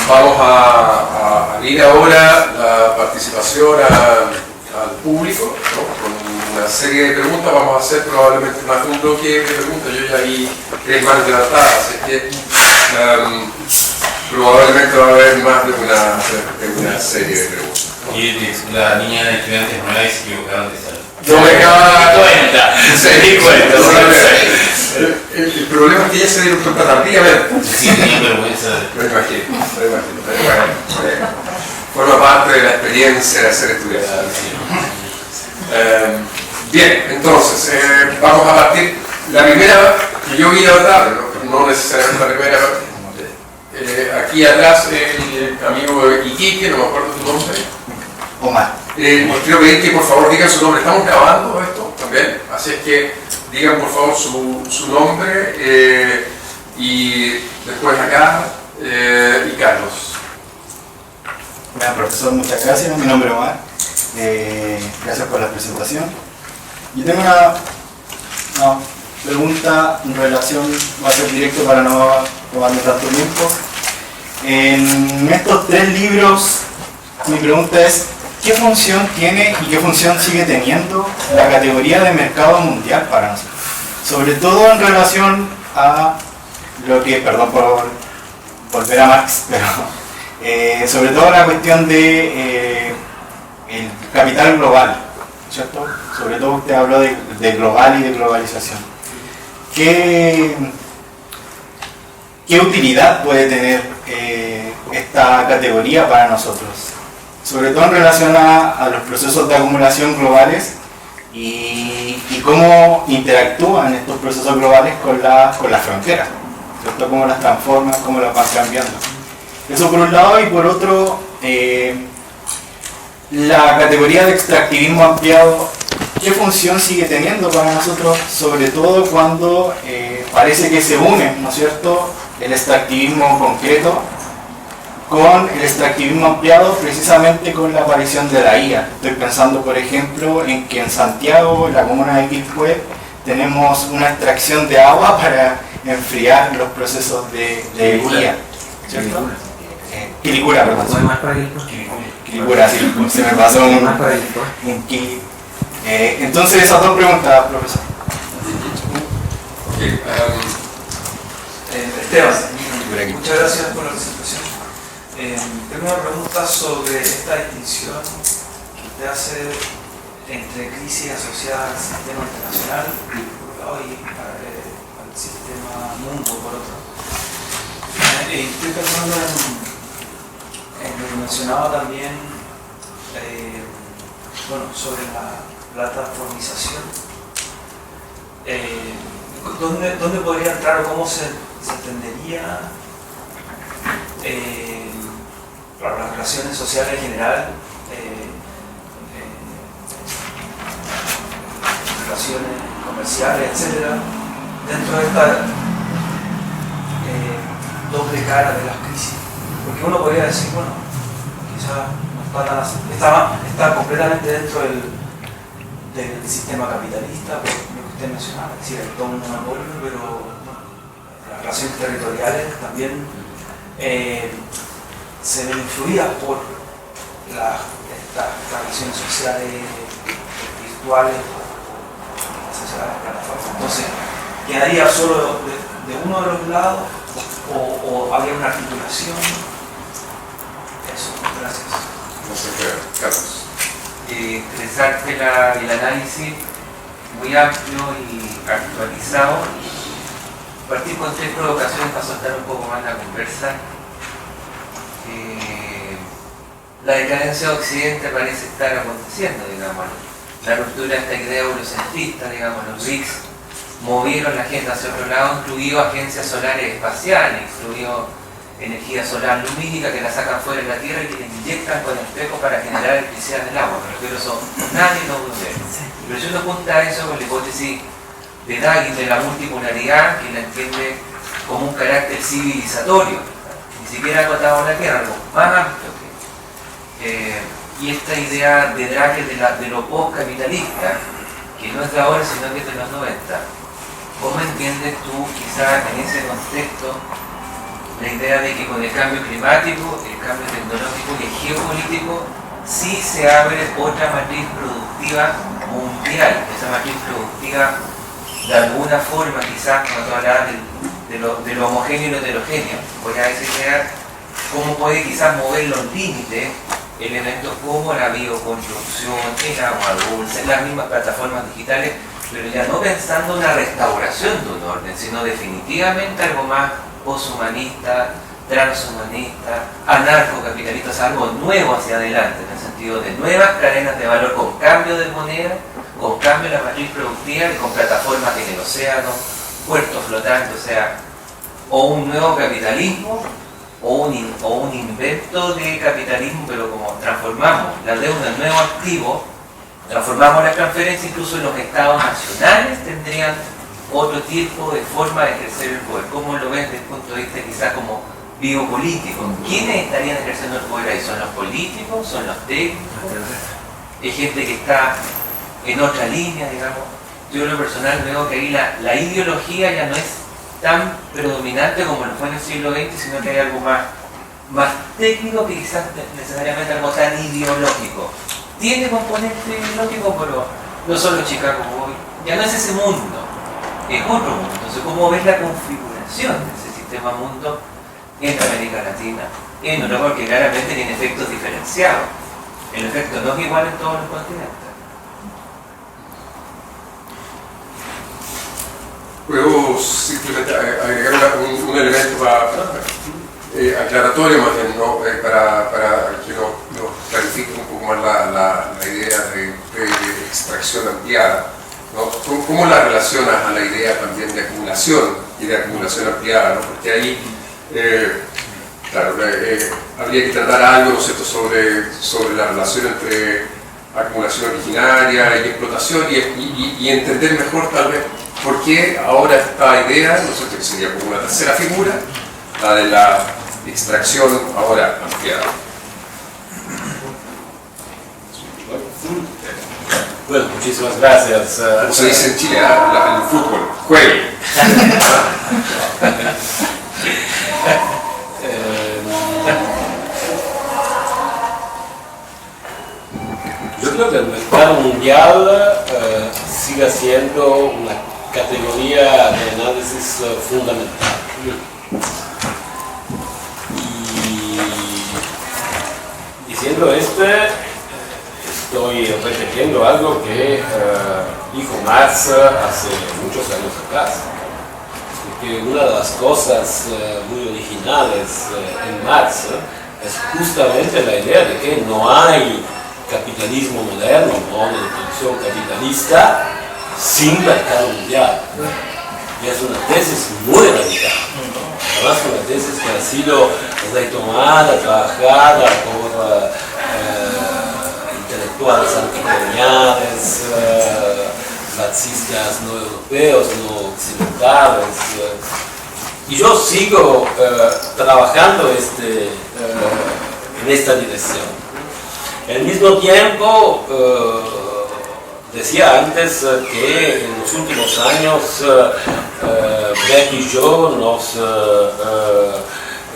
Vamos a abrir ahora la participación al público, ¿no? Con una serie de preguntas. Vamos a hacer probablemente más de un bloque de preguntas. Yo ya vi 3 manos levantadas, así que probablemente va a haber más de una serie de preguntas. Y la niña de estudiantes nueva se equivocaron de salud. Yo me acaba... Se di cuenta. El problema es que ya se dieron cuenta tardíamente. Sí, tenía vergüenza. Me imagino. Bueno, forma parte de la experiencia de ser estudiante. Bien, entonces, vamos a partir. La primera que yo vi ahora, no necesariamente la primera, aquí atrás el amigo Iquique, no me acuerdo tu nombre. Omar. Les quiero pedir que por favor digan su nombre. Estamos grabando esto también, así es que digan por favor su nombre y después acá y Carlos. Bueno, profesor, muchas gracias. Mi nombre es Omar. Gracias por la presentación. Yo tengo una pregunta en relación, va a ser directo para no tomarme tanto tiempo. En estos 3 libros, mi pregunta es: ¿qué función tiene y qué función sigue teniendo la categoría de mercado mundial para nosotros? Sobre todo en relación a lo que, perdón por volver a Marx, pero sobre todo la cuestión de el capital global, ¿cierto? Sobre todo usted habló de global y de globalización. ¿Qué utilidad puede tener esta categoría para nosotros? Sobre todo en relación a los procesos de acumulación globales y cómo interactúan estos procesos globales con las fronteras, ¿cierto? Cómo las transforman, cómo las van cambiando. Eso por un lado, y por otro, la categoría de extractivismo ampliado, ¿qué función sigue teniendo para nosotros? Sobre todo cuando parece que se une, ¿no es cierto?, el extractivismo concreto con el extractivismo ampliado, precisamente con la aparición de la IA. Estoy pensando, por ejemplo, en que en Santiago, en la comuna de Quilpué, tenemos una extracción de agua para enfriar los procesos de IA, ¿cierto? Quilicura, perdón. Quilicura, sí, se me pasó un ki. Entonces, esas 2 preguntas, profesor. Esteban, muchas gracias por la presentación. Tengo una pregunta sobre esta distinción que usted hace entre crisis asociada al sistema internacional por un lado y al sistema mundo por otro. Estoy pensando en lo que mencionaba también sobre la transformización. ¿Dónde podría entrar o cómo se entendería las relaciones sociales en general, relaciones comerciales, etcétera, dentro de esta doble cara de las crisis? Porque uno podría decir, bueno, quizás no está completamente dentro del sistema capitalista, por lo que usted mencionaba, es decir, hay todo un monopolio, pero las relaciones territoriales también se ven influidas por estas relaciones sociales virtuales asociadas a las plataformas. Entonces, ¿quedaría solo de uno de los lados o habría una articulación? Eso, gracias. No sé qué, Carlos. Interesante el análisis, muy amplio y actualizado. Partir con 3 provocaciones para soltar un poco más la conversa. La decadencia de Occidente parece estar aconteciendo, digamos. La ruptura de esta idea eurocentrista, digamos, los BRICS movieron la agenda hacia otro lado, incluido agencias solares espaciales, incluido energía solar lumínica que la sacan fuera de la Tierra y que la inyectan con espejo para generar electricidad del agua. Me refiero a eso, nadie lo puede ver. Pero si uno junta eso con la hipótesis de Dugin de la multipolaridad, que la entiende como un carácter civilizatorio, ni siquiera acotado a la Tierra, algo más amplio. Y esta idea de Drake de lo post-capitalista, que no es de ahora sino que es de los 90, ¿cómo entiendes tú quizás en ese contexto la idea de que con el cambio climático, el cambio tecnológico y el geopolítico sí se abre otra matriz productiva mundial? Esa matriz productiva de alguna forma, quizás cuando tú hablabas de lo homogéneo y lo heterogéneo, voy a esa idea, cómo puede quizás mover los límites elementos como la bioconstrucción, el agua dulce, las mismas plataformas digitales, pero ya no pensando en una restauración de un orden, sino definitivamente algo más poshumanista, transhumanista, anarcocapitalista, o sea, algo nuevo hacia adelante, en el sentido de nuevas cadenas de valor con cambio de moneda, con cambio de la matriz productiva y con plataformas en el océano, puertos flotantes, o sea, o un nuevo capitalismo o un invento de capitalismo, pero como transformamos la deuda en nuevo activo, transformamos la transferencia, incluso en los estados nacionales tendrían otro tipo de forma de ejercer el poder. ¿Cómo lo ves desde el punto de vista quizás como biopolítico? ¿Quiénes estarían ejerciendo el poder ahí? ¿Son los políticos? ¿Son los técnicos? ¿Hay gente que está en otra línea, digamos? Yo en lo personal veo que ahí la ideología ya no es tan predominante como lo fue en el siglo XX, sino que hay algo más técnico que quizás necesariamente algo tan ideológico. Tiene componente ideológico, pero no solo Chicago Boy, ya no es ese mundo, es otro mundo. Entonces, ¿cómo ves la configuración de ese sistema mundo en América Latina, en Europa? Porque claramente tiene efectos diferenciados. El efecto no es igual en todos los continentes. Puedo simplemente agregar un elemento aclaratorio más bien, ¿no? para que nos clarifique un poco más la idea de extracción ampliada, ¿no? ¿Cómo la relacionas a la idea también de acumulación y de acumulación ampliada, ¿no? Porque ahí, claro, habría que tratar algo, ¿no es cierto?, sobre la relación entre acumulación originaria y explotación y entender mejor tal vez por qué ahora esta idea, ¿no es cierto?, que sería como una tercera figura, la de la extracción ahora ampliada. Bueno, muchísimas gracias. Como se dice en Chile, el fútbol, juegue. Yo creo que el mercado mundial sigue siendo una categoría de análisis fundamental. Y diciendo estoy repitiendo algo que dijo Marx hace muchos años atrás. Porque una de las cosas muy originales en Marx es justamente la idea de que no hay capitalismo moderno, no de producción capitalista, sin mercado mundial. Y es una tesis muy radical. Además, una tesis que ha sido retomada, trabajada por intelectuales anticoloniales, marxistas no europeos, no occidentales. Y yo sigo trabajando en esta dirección. Al mismo tiempo, decía antes que en los últimos años Beck y yo nos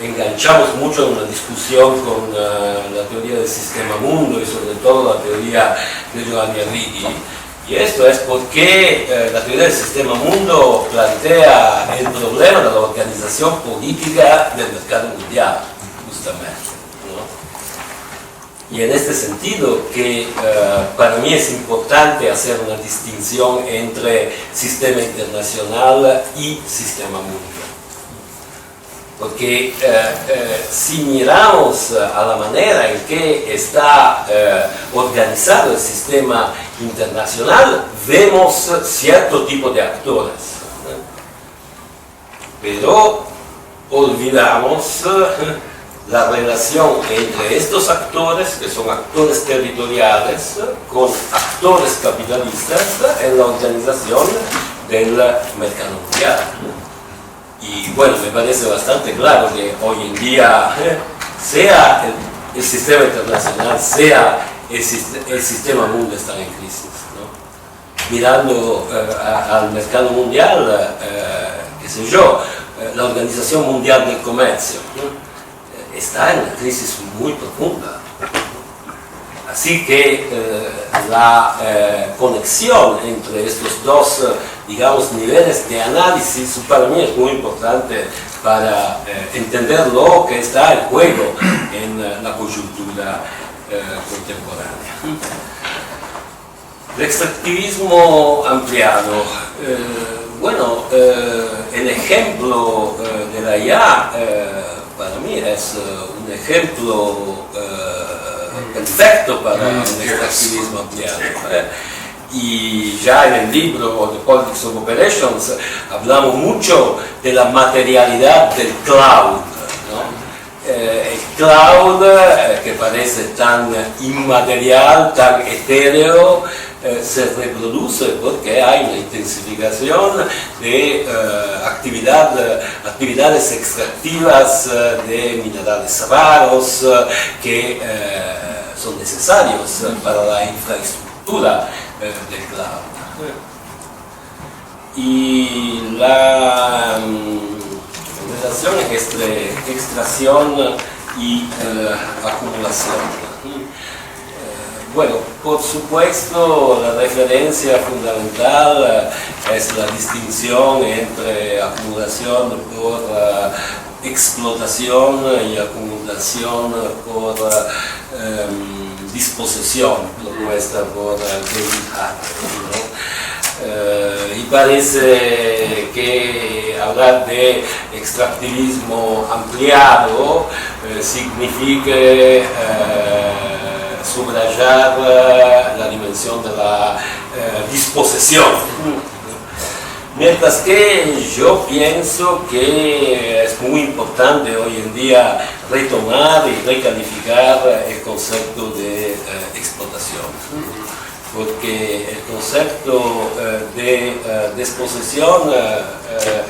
enganchamos mucho en una discusión con la teoría del sistema mundo y sobre todo la teoría de Giovanni Arrighi. Y esto es porque la teoría del sistema mundo plantea el problema de la organización política del mercado mundial, justamente. Y en este sentido que para mí es importante hacer una distinción entre sistema internacional y sistema mundial. Porque si miramos a la manera en que está organizado el sistema internacional, vemos cierto tipo de actores. Pero olvidamos la relación entre estos actores, que son actores territoriales, con actores capitalistas en la organización del mercado mundial. Y bueno, me parece bastante claro que hoy en día, sea el sistema internacional, sea el sistema mundo están en crisis, ¿no? Mirando al mercado mundial, qué sé yo, la Organización Mundial del Comercio, ¿no?, está en una crisis muy profunda. Así que la conexión entre estos dos, digamos, niveles de análisis para mí es muy importante para entender lo que está en juego en la coyuntura contemporánea. El extractivismo ampliado. Bueno, el ejemplo de la IA para mí es un ejemplo perfecto para un extractivismo ampliado. Y ya en el libro The Politics of Operations hablamos mucho de la materialidad del cloud, ¿no? El cloud, que parece tan inmaterial, tan etéreo, se reproduce porque hay una intensificación de actividades extractivas de minerales raros que son necesarios para la infraestructura del cloud. Y la relación entre extracción y acumulación. Bueno, por supuesto, la referencia fundamental es la distinción entre acumulación por explotación y acumulación por disposición propuesta por David Hartley, ¿no? Y parece que hablar de extractivismo ampliado significa subrayar la dimensión de la disposición. Mientras que yo pienso que es muy importante hoy en día retomar y recalificar el concepto de explotación, porque el concepto de disposición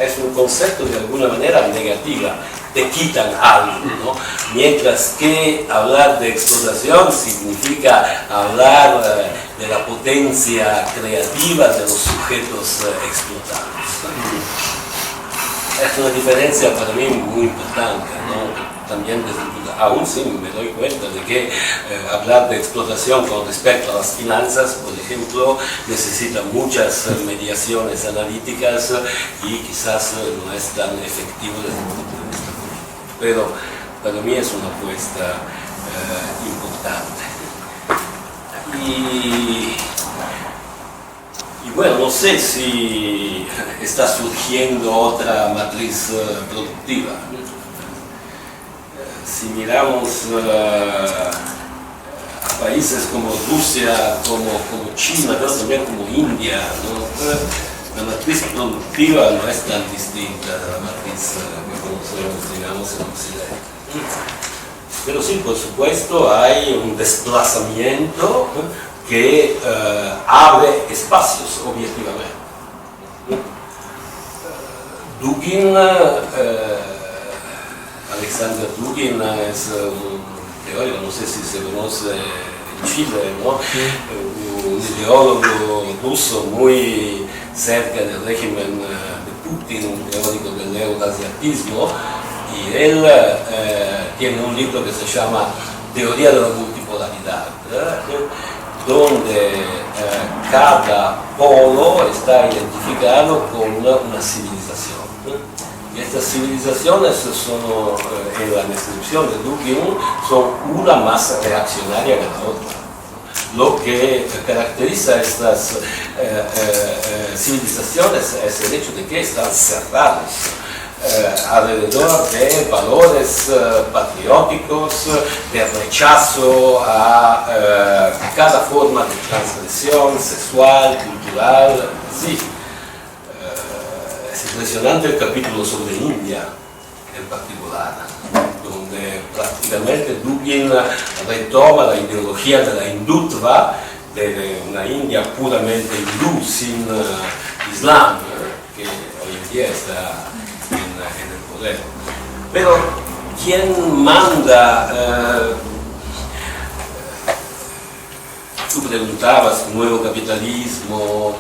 es un concepto de alguna manera negativa, te quitan algo, ¿no? Mientras que hablar de explotación significa hablar de la potencia creativa de los sujetos explotados. Es una diferencia para mí muy importante, ¿no? También aún sí me doy cuenta de que hablar de explotación con respecto a las finanzas, por ejemplo, necesita muchas mediaciones analíticas y quizás no es tan efectivo desde el punto de vista político. Pero para mí es una apuesta importante. Y bueno, no sé si está surgiendo otra matriz productiva. Si miramos a países como Rusia, como China, pero también como India, ¿no? La matriz productiva no es tan distinta de la matriz que conocemos, digamos, en Occidente. Pero sí, por supuesto, hay un desplazamiento que abre espacios, objetivamente. Dugin, Alexander Dugin es un teórico, no sé si se conoce en Chile, ¿no? Un ideólogo ruso muy cerca del régimen de Putin, un teórico del eurasiatismo, y él tiene un libro que se llama Teoría de la multipolaridad, donde cada polo está identificado con una civilización. Y estas civilizaciones son, en la descripción de Dugin, son una más reaccionaria que la otra. Lo que caracteriza a estas civilizaciones es el hecho de que están cerradas alrededor de valores patrióticos, de rechazo a cada forma de transgresión sexual, cultural, sí. Es impresionante el capítulo sobre India en particular, donde prácticamente Dugin retoma la ideología de la hindutva, de una India puramente hindú, sin Islam, que hoy en día está en el poder. Pero, ¿quién manda? Tú preguntabas, nuevo capitalismo.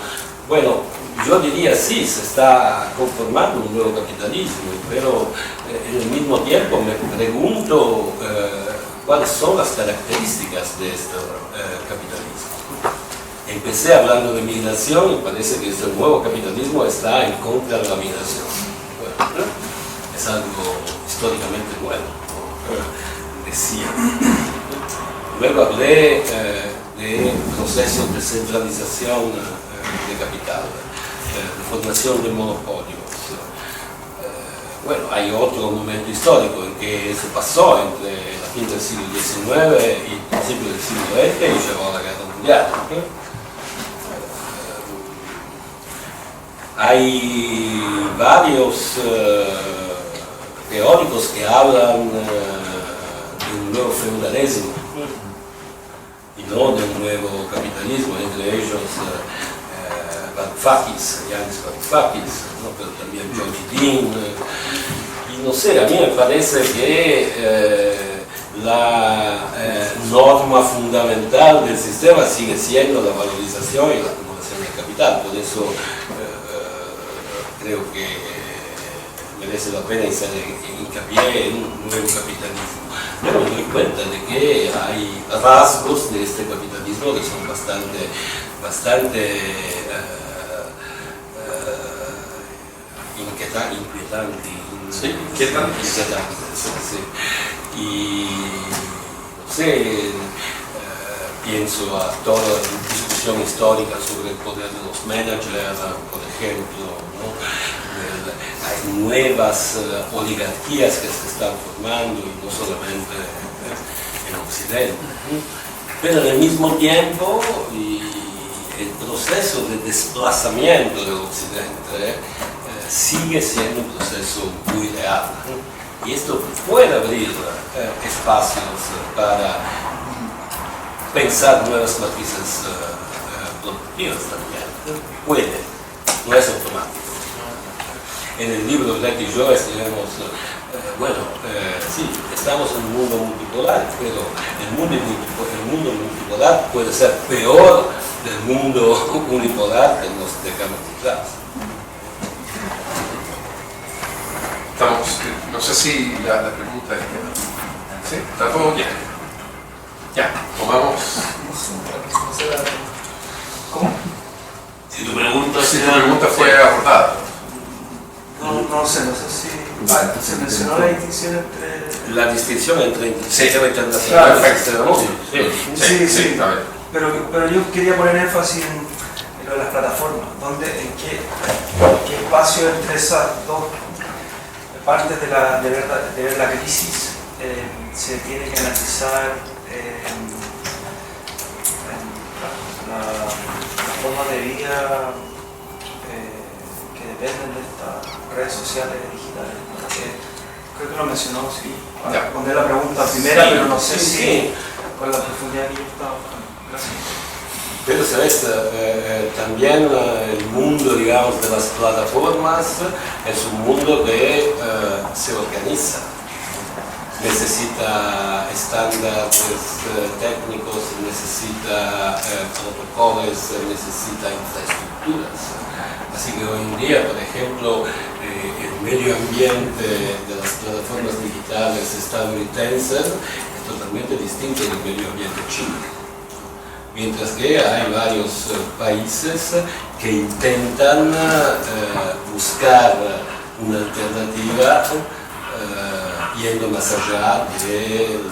Bueno, yo diría sí, se está conformando un nuevo capitalismo, pero en el mismo tiempo me pregunto cuáles son las características de este capitalismo. Empecé hablando de migración y parece que este nuevo capitalismo está en contra de la migración. Bueno, es algo históricamente bueno, decía. luego hablé de procesos de centralización de capital, de formación de monopolios. Bueno, hay otro momento histórico en que eso pasó entre la fin del siglo XIX y el principio del siglo XX y llegó a la Guerra Mundial. Hay varios teóricos que hablan de un nuevo feudalismo y no de un nuevo capitalismo, entre ellos Varoufakis, Yanis Varoufakis, ¿no? Pero también George Dean. Y no sé, a mí me parece que la norma fundamental del sistema sigue siendo la valorización y la acumulación del capital. Por eso creo que merece la pena hacer hincapié en un nuevo capitalismo. Pero me doy cuenta de que hay rasgos de este capitalismo que son bastante inquietantes. Sí, inquietantes. Sí. Y no sé, pienso a toda la discusión histórica sobre el poder de los managers, por ejemplo, ¿no? Hay nuevas oligarquías que se están formando y no solamente en Occidente. Pero al mismo tiempo el proceso de desplazamiento del Occidente sigue siendo un proceso muy real. Y esto puede abrir espacios para pensar nuevas matrices productivas también. Puede, no es automático. En el libro Leck y yo escribimos, sí, estamos en un mundo multipolar, pero el mundo multipolar puede ser peor del mundo unipolar que nos dejamos atrás. No sé si la pregunta es... ¿Sí? ¿Está todo bien? Ya, tomamos... ¿Cómo? Si tu pregunta, fue abordada. No sé si se mencionó la distinción entre... La distinción entre sistema Claro, internacional y perfecto. sistema mundial. Sí, está bien. Pero yo quería poner énfasis en lo de las plataformas, en qué espacio entre esas dos partes de ver la crisis se tiene que analizar la forma de vida que dependen de estas redes sociales digitales. Creo que lo mencionó, sí, para responder la pregunta primera, Sí, pero no sé sí, si sí. con la profundidad que yo estaba buscando. Gracias. Pero sabes, también el mundo, digamos, de las plataformas es un mundo que se organiza, necesita estándares técnicos, necesita protocolos, necesita infraestructuras. Así que hoy en día, por ejemplo, el medio ambiente de las plataformas digitales estadounidenses es totalmente distinto del medio ambiente chino. Mientras que hay varios países que intentan buscar una alternativa yendo más allá del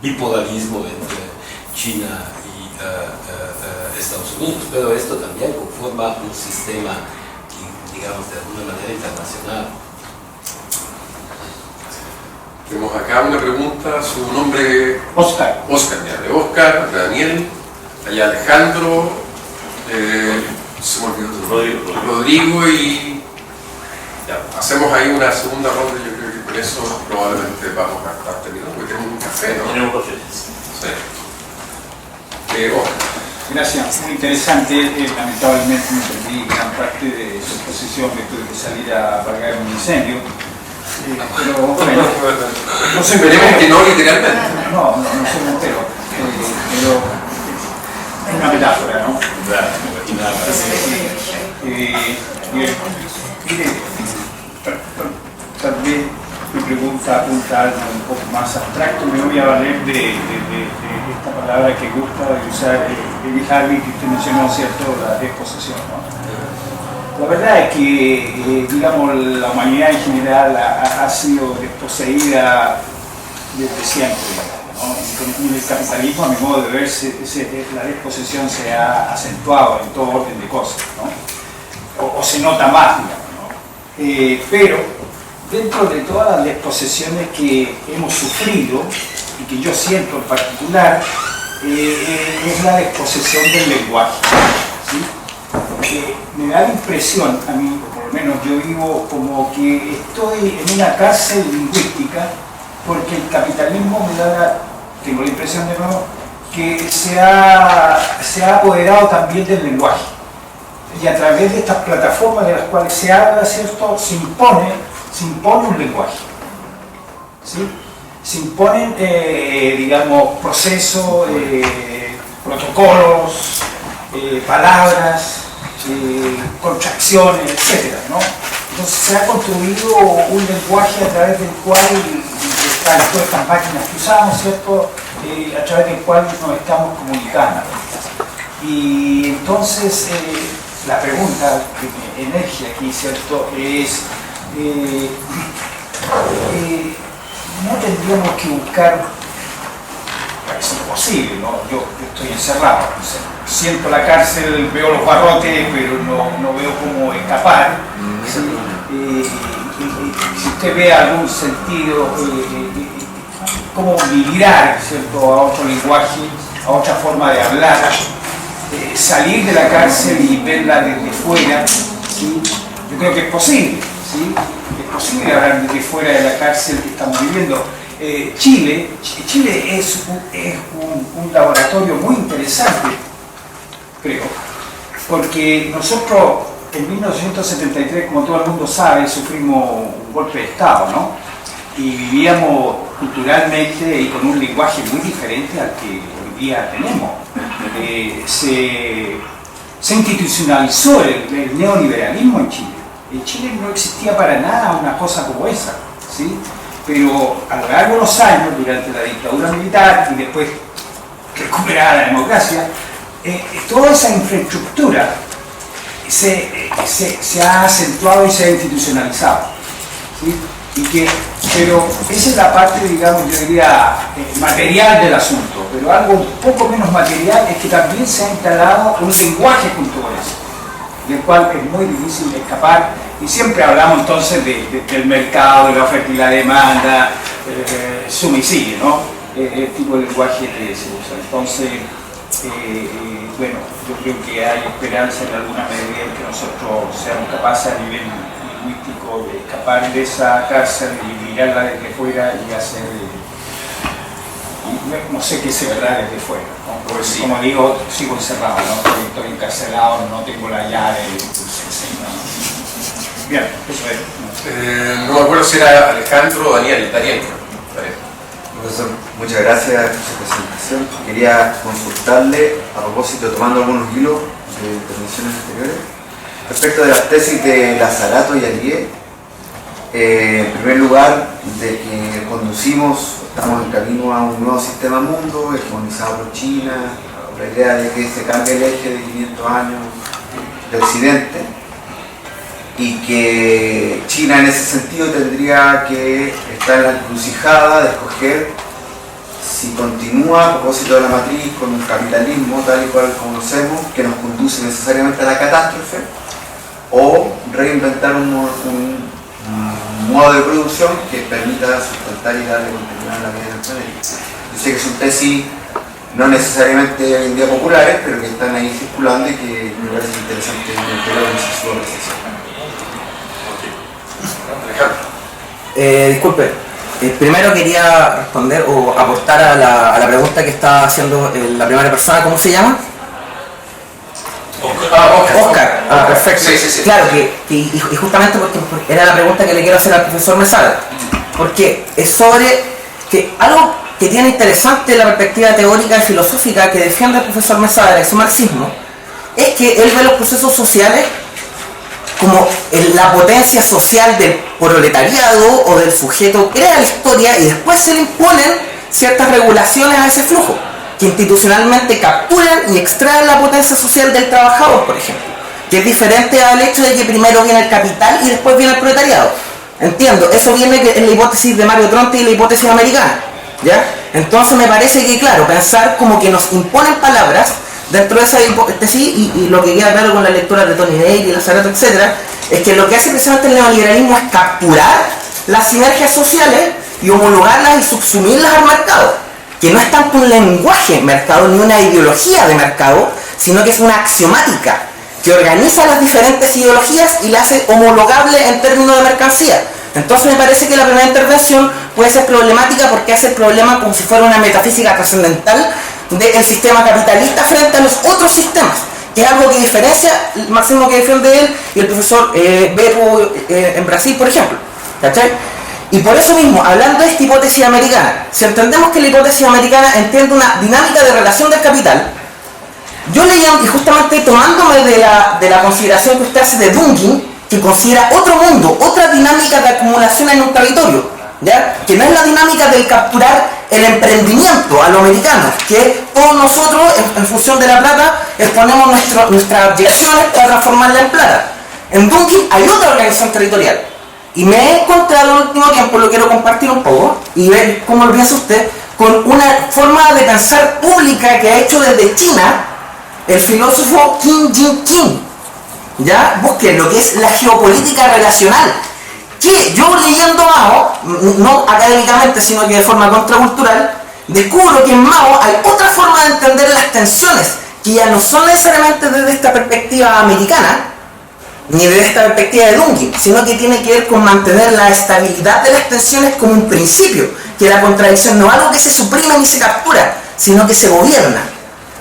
bipolarismo entre China y Estados Unidos, pero esto también conforma un sistema, digamos, de alguna manera internacional. Tenemos acá una pregunta, su nombre... Oscar. Oscar, ya, de Oscar, de Daniel, allá Alejandro, se me olvidó Rodrigo y... Ya, hacemos ahí una segunda ronda, yo creo que con eso probablemente vamos a estar terminando, porque tenemos un café, ¿no? Tenemos café. Sí. Oscar. Gracias, muy interesante. Lamentablemente me perdí gran parte de su exposición, me tuve que salir a apagar un incendio. Pero bueno, no soy Esperemos mentero. que no literalmente. No soy mentero. Pero es una metáfora, ¿no? Mire, tal vez mi pregunta apunta a algo un poco más abstracto. Me voy a valer de esta palabra que gusta de usar David Harvey, que usted mencionó, ¿cierto? La desposesión, ¿no? La verdad es que, digamos, la humanidad en general ha sido desposeída desde siempre. ¿no? En el capitalismo, a mi modo de ver, la desposesión se ha acentuado en todo orden de cosas, ¿no? O se nota más, digamos, ¿no? Pero dentro de todas las desposesiones que hemos sufrido y que yo siento en particular, es la desposesión del lenguaje, ¿sí? Me da la impresión, a mí, o por lo menos yo vivo como que estoy en una cárcel lingüística, porque el capitalismo tengo la impresión de nuevo, que se ha apoderado también del lenguaje. Y a través de estas plataformas de las cuales se habla, ¿cierto?, se impone un lenguaje, ¿sí? Se imponen, digamos, procesos, protocolos, palabras, contracciones, etc., ¿no? Entonces se ha construido un lenguaje a través del cual están todas estas máquinas que usamos, ¿cierto?, a través del cual nos estamos comunicando. Y entonces la pregunta que me emerge aquí, ¿cierto?, es no tendríamos que buscar, parece imposible, ¿no? Yo estoy encerrado, siento la cárcel, veo los barrotes, pero no veo cómo escapar. ¿Sí? Si usted ve algún sentido, cómo migrar, ¿cierto?, a otro lenguaje, a otra forma de hablar, salir de la cárcel y verla desde fuera, ¿sí? Yo creo que es posible, ¿sí? Es posible hablar desde fuera de la cárcel que estamos viviendo. Chile es un laboratorio muy interesante, creo, porque nosotros en 1973, como todo el mundo sabe, sufrimos un golpe de Estado, ¿no? Y vivíamos culturalmente y con un lenguaje muy diferente al que hoy día tenemos. Se institucionalizó el neoliberalismo en Chile. En Chile no existía para nada una cosa como esa, ¿sí? Pero a lo largo de los años, durante la dictadura militar y después recuperada la democracia, toda esa infraestructura se ha acentuado y se ha institucionalizado, ¿sí? Pero esa es la parte, digamos, yo diría, material del asunto, pero algo un poco menos material es que también se ha instalado un lenguaje junto con eso, del cual es muy difícil escapar, y siempre hablamos entonces del mercado, de la oferta y la demanda, sumisible, ¿no? El tipo de lenguaje que se usa. Entonces, bueno, yo creo que hay esperanza en alguna medida en que nosotros seamos capaces a nivel lingüístico de escapar de esa cárcel y mirarla desde fuera y hacer, no sé qué se verá desde fuera, ¿no? Porque sí, como digo, sigo encerrado, ¿no? Estoy encarcelado, no tengo la llave, ¿no? Bien, eso es. No me acuerdo si era Alejandro o Daniel. Profesor, muchas gracias por su presentación. Quería consultarle, a propósito, tomando algunos hilos de intervenciones anteriores, respecto de las tesis de Lazarato y Alié. En primer lugar, de que estamos en camino a un nuevo sistema mundo, hegemonizado por China, la idea de que se cambie el eje de 500 años de Occidente, y que China en ese sentido tendría que estar en la encrucijada de escoger si continúa a propósito de la matriz con un capitalismo tal y cual conocemos, que nos conduce necesariamente a la catástrofe, o reinventar un modo de producción que permita sustentar y darle continuidad a la vida del planeta. Yo sé que son tesis no necesariamente hoy en día populares, pero que están ahí circulando y que me parece interesante enterarnos de su apreciación. Disculpe, primero quería responder o aportar a la pregunta que está haciendo la primera persona. ¿Cómo se llama? Oscar. Perfecto. Sí. Claro, y justamente porque era la pregunta que le quiero hacer al profesor Mesada, porque es sobre que algo que tiene interesante la perspectiva teórica y filosófica que defiende el profesor Mesada de su marxismo, es que él ve los procesos sociales como la potencia social del proletariado o del sujeto que crea la historia, y después se le imponen ciertas regulaciones a ese flujo que institucionalmente capturan y extraen la potencia social del trabajador, por ejemplo, que es diferente al hecho de que primero viene el capital y después viene el proletariado. Entiendo, eso viene en la hipótesis de Mario Tronti y la hipótesis americana, ¿ya? Entonces me parece que, claro, pensar como que nos imponen palabras dentro de esa hipótesis, y lo que queda claro con la lectura de Tony Day y Lazzaretto, etc., es que lo que hace precisamente el neoliberalismo es capturar las sinergias sociales y homologarlas y subsumirlas al mercado, que no es tanto un lenguaje mercado ni una ideología de mercado, sino que es una axiomática que organiza las diferentes ideologías y la hace homologable en términos de mercancía. Entonces me parece que la primera intervención puede ser problemática porque hace el problema como si fuera una metafísica trascendental del sistema capitalista frente a los otros sistemas, que es algo que diferencia el marxismo que defiende él y el profesor Beppo en Brasil, por ejemplo, ¿cachai? Y por eso mismo, hablando de esta hipótesis americana, si entendemos que la hipótesis americana entiende una dinámica de relación del capital, yo leía, y justamente tomándome de la consideración que usted hace de Dungin, que considera otro mundo, otra dinámica de acumulación en un territorio, ¿ya? Que no es la dinámica del capturar el emprendimiento a lo americano, que todos nosotros, en función de la plata, exponemos nuestras objeciones para transformarla en plata. En Dungin hay otra organización territorial, y me he encontrado en el último tiempo, lo quiero compartir un poco, y ver cómo lo piensa usted, con una forma de pensar pública que ha hecho desde China el filósofo Kim Jin-Kim. ¿Ya? Busquen lo que es la geopolítica relacional, que yo leyendo Mao, no académicamente sino que de forma contracultural, descubro que en Mao hay otra forma de entender las tensiones, que ya no son necesariamente desde esta perspectiva americana ni desde esta perspectiva de Dungin, sino que tiene que ver con mantener la estabilidad de las tensiones como un principio, que la contradicción no es algo que se suprime ni se captura, sino que se gobierna.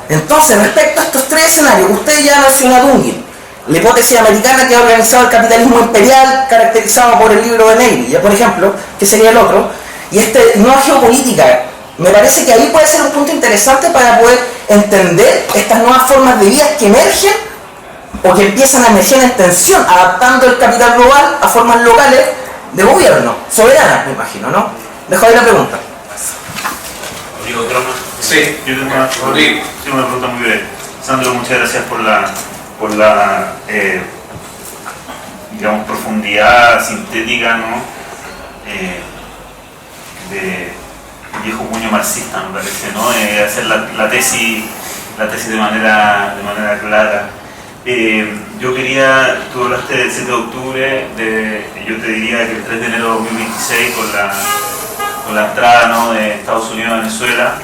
Entonces, respecto a estos tres escenarios, usted ya mencionó a Dungin, la hipótesis americana que ha organizado el capitalismo imperial, caracterizado por el libro de Negri, ya por ejemplo, que sería el otro, y nueva geopolítica, me parece que ahí puede ser un punto interesante para poder entender estas nuevas formas de vida que emergen o que empiezan a emerger en tensión, adaptando el capital global a formas locales de gobierno, soberanas, me imagino, ¿no? Dejo ahí la pregunta. Rodrigo Croma. Sí. Yo tengo una pregunta muy breve. Sandro, muchas gracias por la digamos, profundidad sintética, ¿no? De viejo puño marxista, me parece, ¿no? Hacer la tesis de manera clara. Yo quería, tú hablaste del 7 de octubre, yo te diría que el 3 de enero de 2026 con la entrada, ¿no?, de Estados Unidos a Venezuela.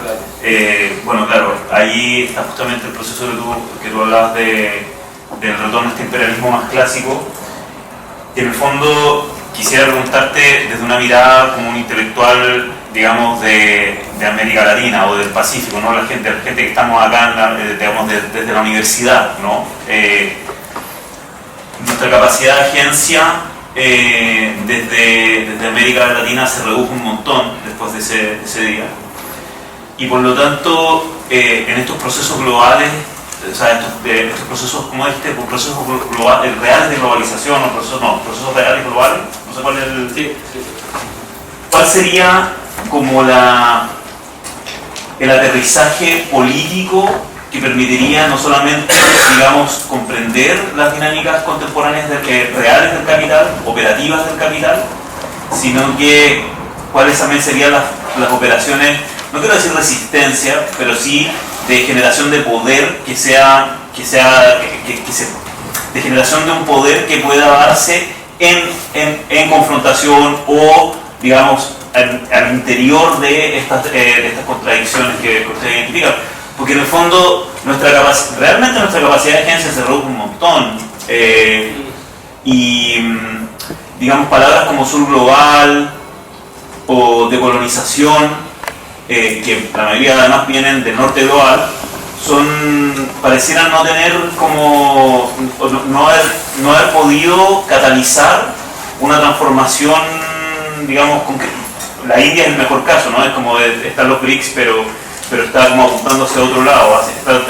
Bueno, claro, ahí está justamente el proceso que tú hablabas del retorno a este imperialismo más clásico. Y en el fondo quisiera preguntarte desde una mirada como un intelectual, digamos, de América Latina o del Pacífico, ¿no? La gente que estamos acá, digamos, desde la universidad, ¿no? Nuestra capacidad de agencia desde América Latina se redujo un montón después de ese día. Y por lo tanto, en estos procesos globales, o sea, estos procesos como procesos reales de globalización, o procesos reales globales, no sé cuál es el... Sí. ¿Cuál sería como el aterrizaje político que permitiría no solamente, digamos, comprender las dinámicas contemporáneas reales del capital, operativas del capital, sino que cuáles también serían las operaciones, no quiero decir resistencia, pero sí de generación de poder de generación de un poder que pueda darse en confrontación o, digamos, al interior de estas contradicciones que usted identifica. Porque en el fondo realmente nuestra capacidad de agencia se reduce un montón. Y digamos, palabras como sur global o decolonización, que la mayoría además vienen del norte global, parecieran no tener como no haber podido catalizar una transformación, digamos, concreta. La India es el mejor caso, ¿no? Es como están los BRICS, pero está como apuntando hacia otro lado,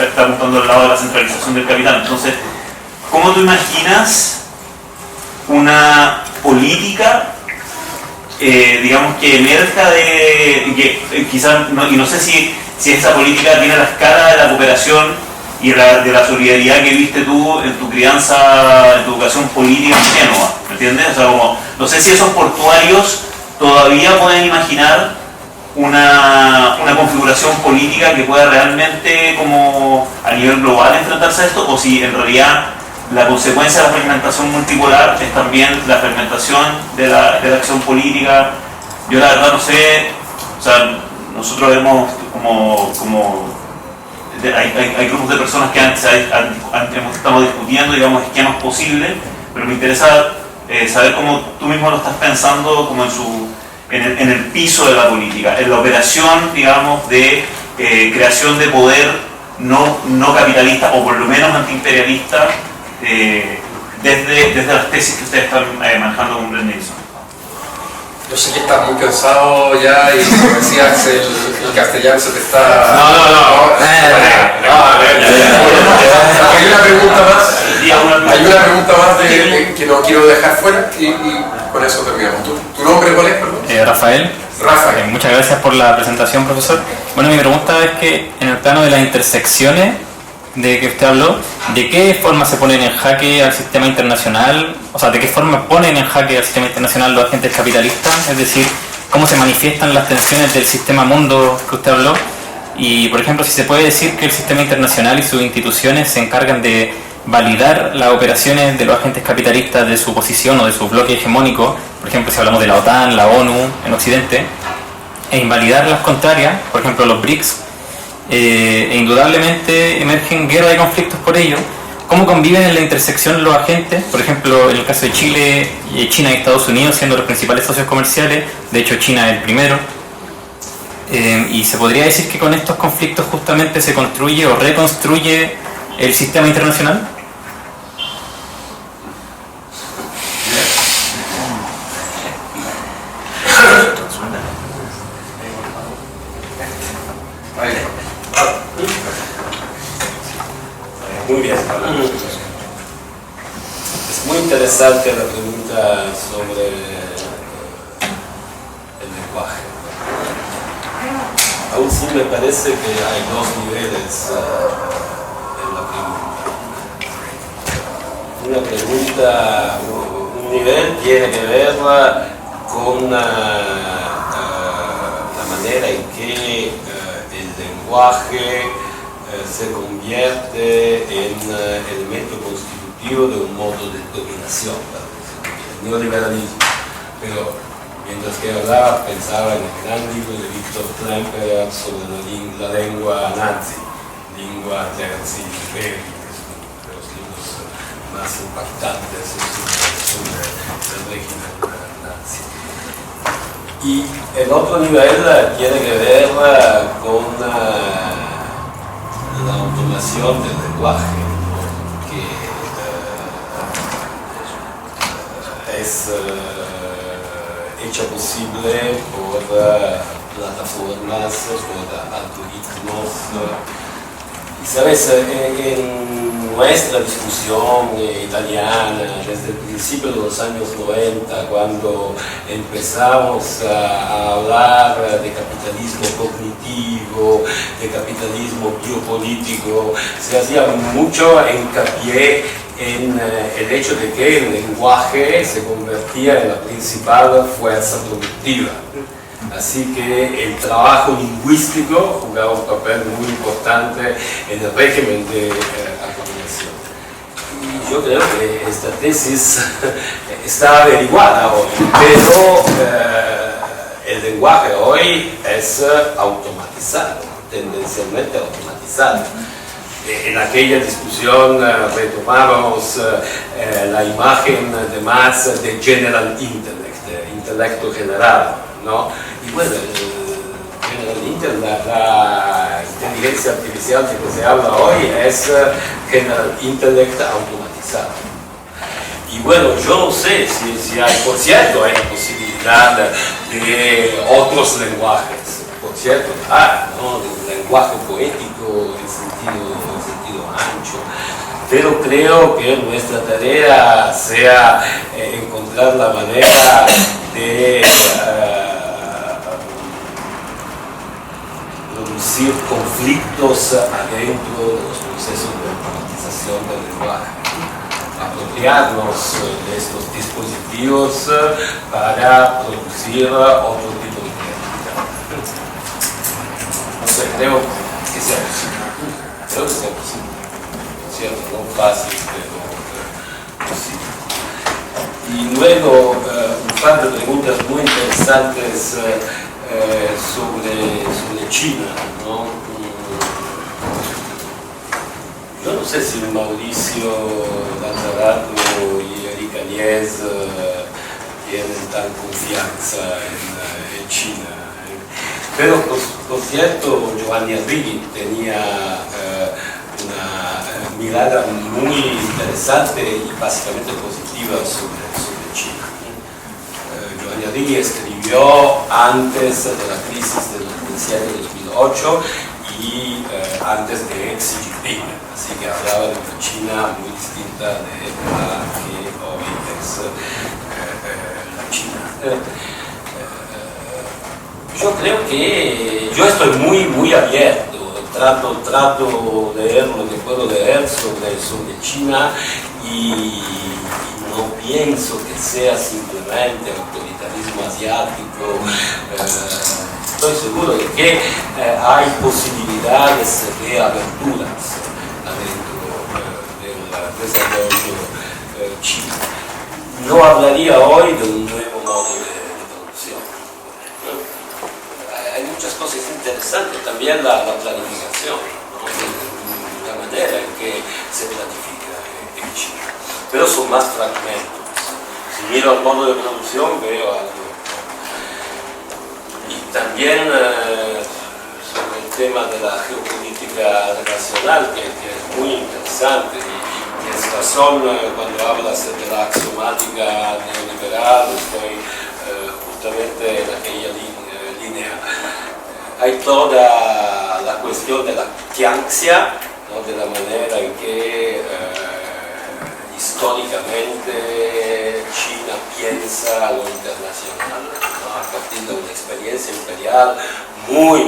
está apuntando al lado de la centralización del capital. Entonces, ¿cómo tú imaginas una política, digamos, que emerja quizás, y no sé si esa política tiene la escala de la cooperación y de la solidaridad que viste tú en tu crianza, en tu educación política en Génova, ¿me entiendes? O sea, como, no sé si esos portuarios todavía pueden imaginar una configuración política que pueda realmente, como a nivel global, enfrentarse a esto, o si en realidad la consecuencia de la fragmentación multipolar es también la fragmentación de la acción política. Yo la verdad no sé, o sea, nosotros vemos hay grupos de personas que estamos discutiendo, digamos, esquemas posibles, pero me interesa saber cómo tú mismo lo estás pensando como en el piso de la política, en la operación, digamos, de creación de poder no capitalista, o por lo menos antiimperialista, desde las tesis que ustedes están manejando con Bret Nelson. Yo sé que estás muy cansado ya y como decías, el castellano se te está... Hay una pregunta más que no quiero dejar fuera y con eso terminamos. ¿Tu nombre cuál es, perdón? Rafael. Rafael. Muchas gracias por la presentación, profesor. Bueno, mi pregunta es que en el plano de las intersecciones de que usted habló, ¿de qué forma se ponen en jaque al sistema internacional? O sea, ¿de qué forma ponen en jaque al sistema internacional los agentes capitalistas? Es decir, ¿cómo se manifiestan las tensiones del sistema mundo que usted habló? Y, por ejemplo, si se puede decir que el sistema internacional y sus instituciones se encargan de validar las operaciones de los agentes capitalistas de su posición o de su bloque hegemónico, por ejemplo, si hablamos de la OTAN, la ONU en Occidente, e invalidar las contrarias, por ejemplo, los BRICS, e indudablemente emergen guerras y conflictos por ello. ¿Cómo conviven en la intersección los agentes? Por ejemplo, en el caso de Chile, China y Estados Unidos siendo los principales socios comerciales, de hecho China es el primero. Y se podría decir que con estos conflictos justamente se construye o reconstruye el sistema internacional. Muy bien. Es muy interesante la pregunta sobre el lenguaje. Aún sí me parece que hay dos niveles en la pregunta. Un nivel tiene que ver con la manera en que el lenguaje se convierte en elemento constitutivo de un modo de dominación, el neoliberalismo. Pero mientras que hablaba, pensaba en el gran libro de Viktor Klemperer sobre la lengua nazi, Lingua Terzi Imperi, que es uno de los libros más impactantes sobre el régimen nazi. Y el otro nivel tiene que ver con la automación del lenguaje, que es hecha posible por plataformas, por algoritmos. Y sabes, en nuestra discusión italiana, desde el principio de los años 90, cuando empezamos a hablar de capitalismo cognitivo, de capitalismo biopolítico, se hacía mucho hincapié en el hecho de que el lenguaje se convertía en la principal fuerza productiva. Así que el trabajo lingüístico jugaba un papel muy importante en el régimen de acumulación. Y yo creo que esta tesis está averiguada hoy, pero el lenguaje hoy es automatizado, tendencialmente automatizado. En aquella discusión retomábamos la imagen de Marx de General Intellect, intelecto general, ¿no? Y bueno, la inteligencia artificial de que se habla hoy es General Intellect automatizado. Y bueno, yo no sé si hay, por cierto, hay la posibilidad de otros lenguajes, por cierto, ¿no? De un lenguaje poético en sentido ancho, pero creo que nuestra tarea sea encontrar la manera de producir conflictos adentro de los procesos de automatización del lenguaje, apropiarnos de estos dispositivos para producir otro tipo de creatividad. sé, creo que sea posible. Creo que sea posible. ¿Cierto? No fácil, pero posible. Y luego, un par de preguntas muy interesantes sobre China, ¿no? Yo no sé si Mauricio Lanzarato y Eric Agnès tienen tan confianza en China. Pero, por cierto, Giovanni Arrighi tenía una mirada muy interesante y básicamente positiva sobre China. Giovanni Arrighi escribió antes de la crisis del 2007-2008 y antes de Xi Jinping, así que hablaba de una China muy distinta de la que hoy es la China. Yo creo que yo estoy muy abierto, trato de leer lo que puedo leer sobre China y no pienso que sea simplemente autoritarismo asiático. Estoy seguro de que hay posibilidades de aberturas adentro del desarrollo chino. No hablaría hoy de un nuevo modo de producción. Hay muchas cosas interesantes, también la planificación, ¿no? La manera en que se planifica en China, pero son más fragmentos. Si miro el modo de producción veo algo. Y también sobre el tema de la geopolítica relacional, que es muy interesante, y tienes razón cuando hablas de la axiomática neoliberal, estoy justamente en aquella línea. Hay toda la cuestión de la quianxia, ¿no? De la manera en que históricamente China piensa lo internacional, ¿no? A partir de una experiencia imperial muy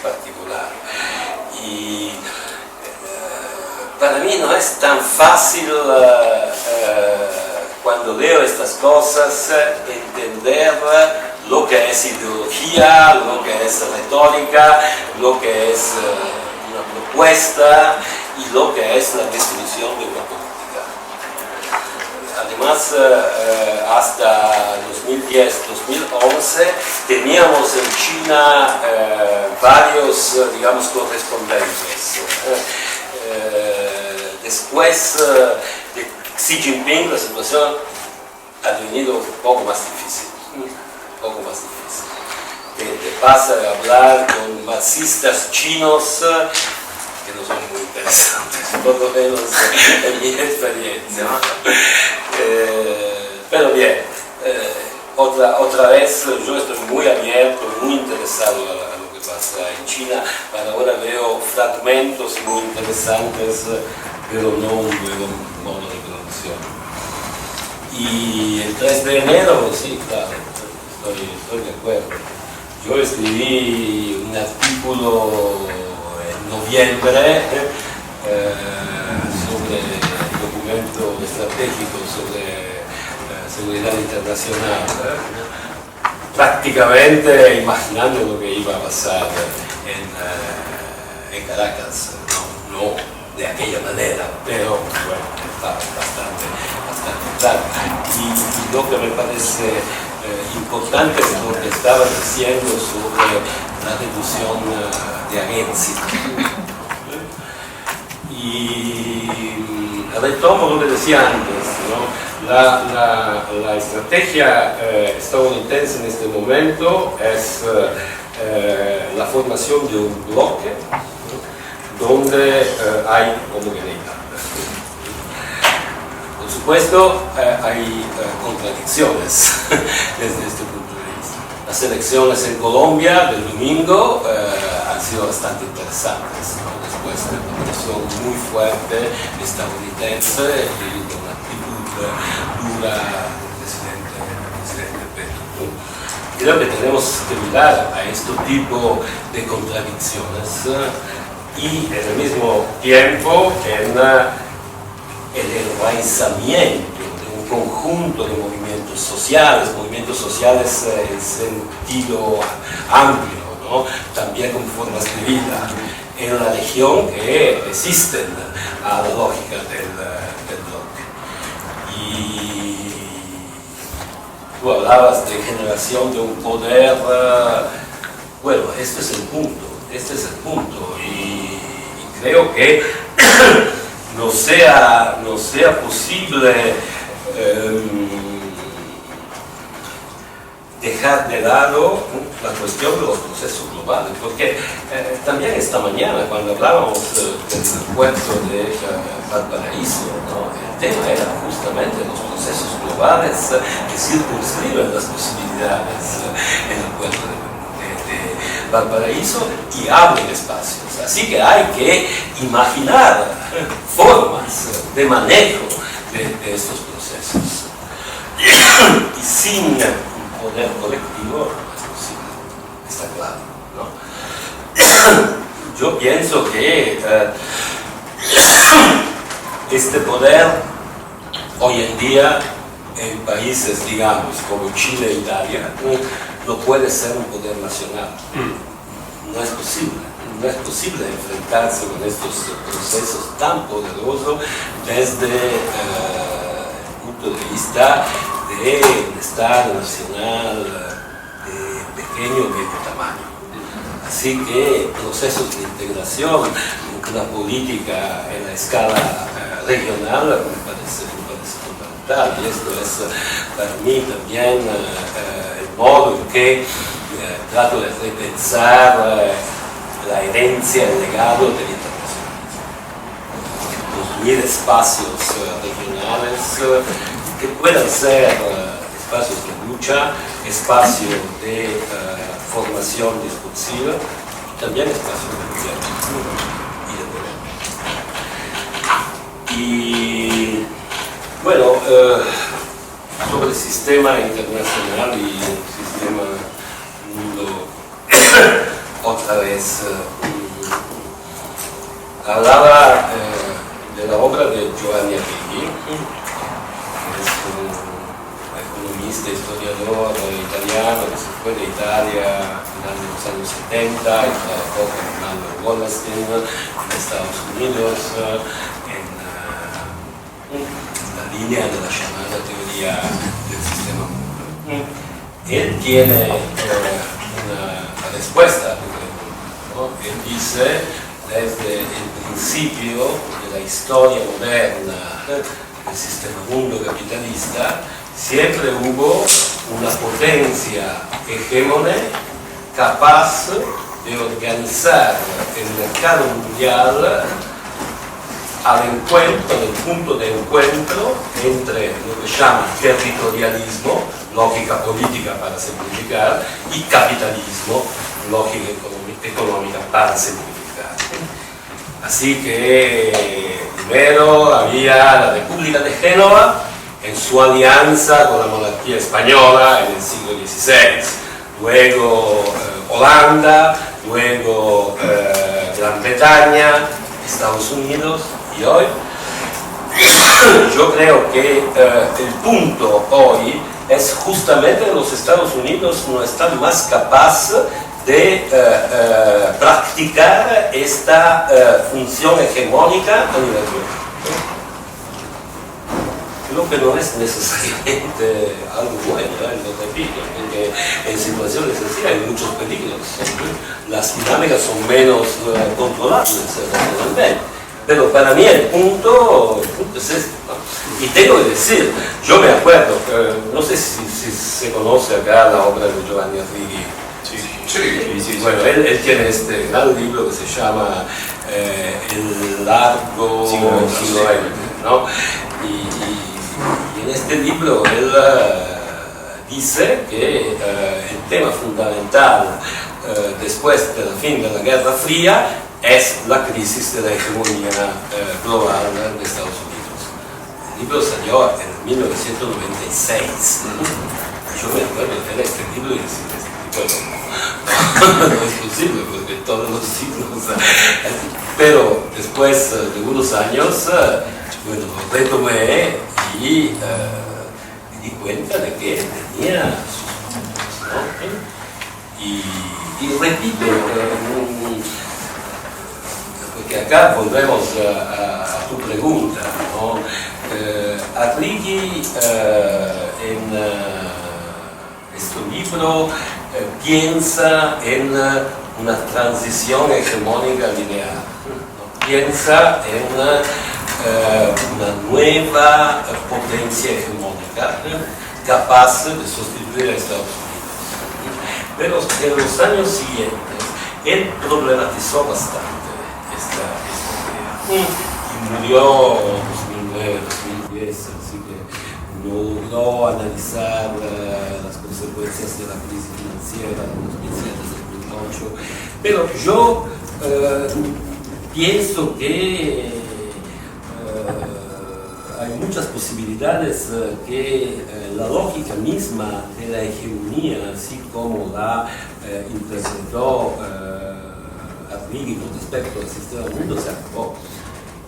particular. Y para mí no es tan fácil cuando leo estas cosas entender lo que es ideología, lo que es retórica, lo que es una propuesta y lo que es la definición de una política. Además, hasta 2010-2011 teníamos en China varios, digamos, correspondientes. Después de Xi Jinping, la situación ha venido un poco más difícil. Te pasa de hablar con marxistas chinos que no son muy interesantes, por lo menos en mi experiencia. Pero bien, otra vez yo estoy muy abierto, muy interesado a lo que pasa en China. Para ahora veo fragmentos muy interesantes, pero no un nuevo modo de producción. Y el 3 de enero, sí, claro, estoy de acuerdo. Yo escribí un artículo en noviembre sobre el documento estratégico sobre seguridad internacional, prácticamente imaginando lo que iba a pasar en Caracas, no de aquella manera, pero bueno, estaba bastante claro. Y lo que me parece importante es lo que estaba diciendo sobre la reducción de agencias. Y retomo lo que decía antes, ¿no? La estrategia estadounidense en este momento es la formación de un bloque, ¿no? Donde hay homogeneidad. Por supuesto, hay contradicciones desde este punto de vista. Las elecciones en Colombia del domingo han sido bastante interesantes, ¿no? Después de una presión muy fuerte estadounidense y de una actitud dura del presidente Petro. Creo que tenemos que mirar a este tipo de contradicciones y en el mismo tiempo en el enraizamiento de un conjunto de movimientos sociales en sentido amplio, ¿no? ¿no? También con formas de vida en la región que resisten a la lógica del bloque. Y tú hablabas de generación de un poder, bueno, este es el punto, y creo que no sea posible dejar de lado la cuestión de los procesos globales, porque también esta mañana cuando hablábamos del puerto de Valparaíso, ¿no? El tema era justamente los procesos globales que circunscriben las posibilidades en el puerto de Valparaíso y abren espacios. Así que hay que imaginar formas de manejo de estos procesos. Y sin poder colectivo no es posible, está claro, ¿no? Yo pienso que este poder hoy en día en países, digamos, como Chile e Italia, no puede ser un poder nacional. No es posible enfrentarse con estos procesos tan poderosos desde el punto de vista de un Estado nacional de pequeño o medio tamaño. Así que procesos de integración, una política en la escala regional me parece fundamental, y esto es para mí también el modo en que trato de repensar la herencia, el legado del internacionalismo. Construir espacios regionales que puedan ser espacios de lucha, espacios de formación discursiva y también espacios de gobierno y de poder. Y bueno, sobre el sistema internacional y el sistema mundo, otra vez hablaba de la obra de Giovanni Arrighi, que es un economista, historiador italiano que se fue de Italia a finales de los años 70 y trabajó con Fernando Wallerstein en Estados Unidos en la línea de la llamada teoría del sistema mundo. Él tiene una respuesta, ¿no? Él dice, desde el principio de la historia moderna del sistema mundo capitalista, siempre hubo una potencia hegemone capaz de organizar el mercado mundial al encuentro, del punto de encuentro entre lo que llama territorialismo, lógica política para simplificar, y capitalismo, lógica económica para simplificar. Así que primero había la República de Génova en su alianza con la monarquía española en el siglo XVI, luego Holanda, luego Gran Bretaña, Estados Unidos, y hoy yo creo que el punto hoy es justamente que los Estados Unidos no están más capaces de practicar esta función hegemónica a nivel global. Creo que no es necesariamente algo bueno, lo repito, porque en situaciones así hay muchos peligros. Las dinámicas son menos controlables realmente. Pero para mí el punto es este, ¿no? Y tengo que decir, yo me acuerdo, no sé si se conoce acá la obra de Giovanni Arrighi. Sí. Bueno, él tiene este gran libro que se llama El largo siglo XX, ¿no? Y en este libro él dice que el tema fundamental después del fin de la Guerra Fría es la crisis de la hegemonía global de Estados Unidos. El libro salió en 1996. Yo me acuerdo de leer este libro y decir, no es posible, porque todos los siglos. Pero después de unos años, bueno, retomé y me di cuenta de que tenía sus puntos, ¿no? Y Y repito, porque acá volvemos a tu pregunta, ¿no? Arrighi en este libro piensa en una transición hegemónica lineal, ¿no? Piensa en una nueva potencia hegemónica capaz de sustituir a Estados Unidos. Pero en los años siguientes él problematizó bastante esta idea y murió en 2009, 2010, así que no logró analizar las consecuencias de la crisis financiera de 2007-2008. Pero yo pienso que hay muchas posibilidades que la lógica misma de la hegemonía, así como la interpretó Arrighi con respecto al sistema del mundo, se acabó.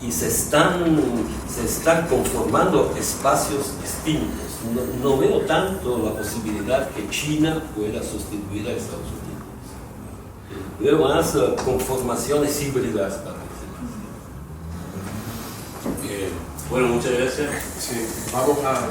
Y se están conformando espacios distintos. No veo tanto la posibilidad que China pueda sustituir a Estados Unidos. Veo más conformaciones híbridas para Bien. Bueno, muchas gracias. Sí, vamos a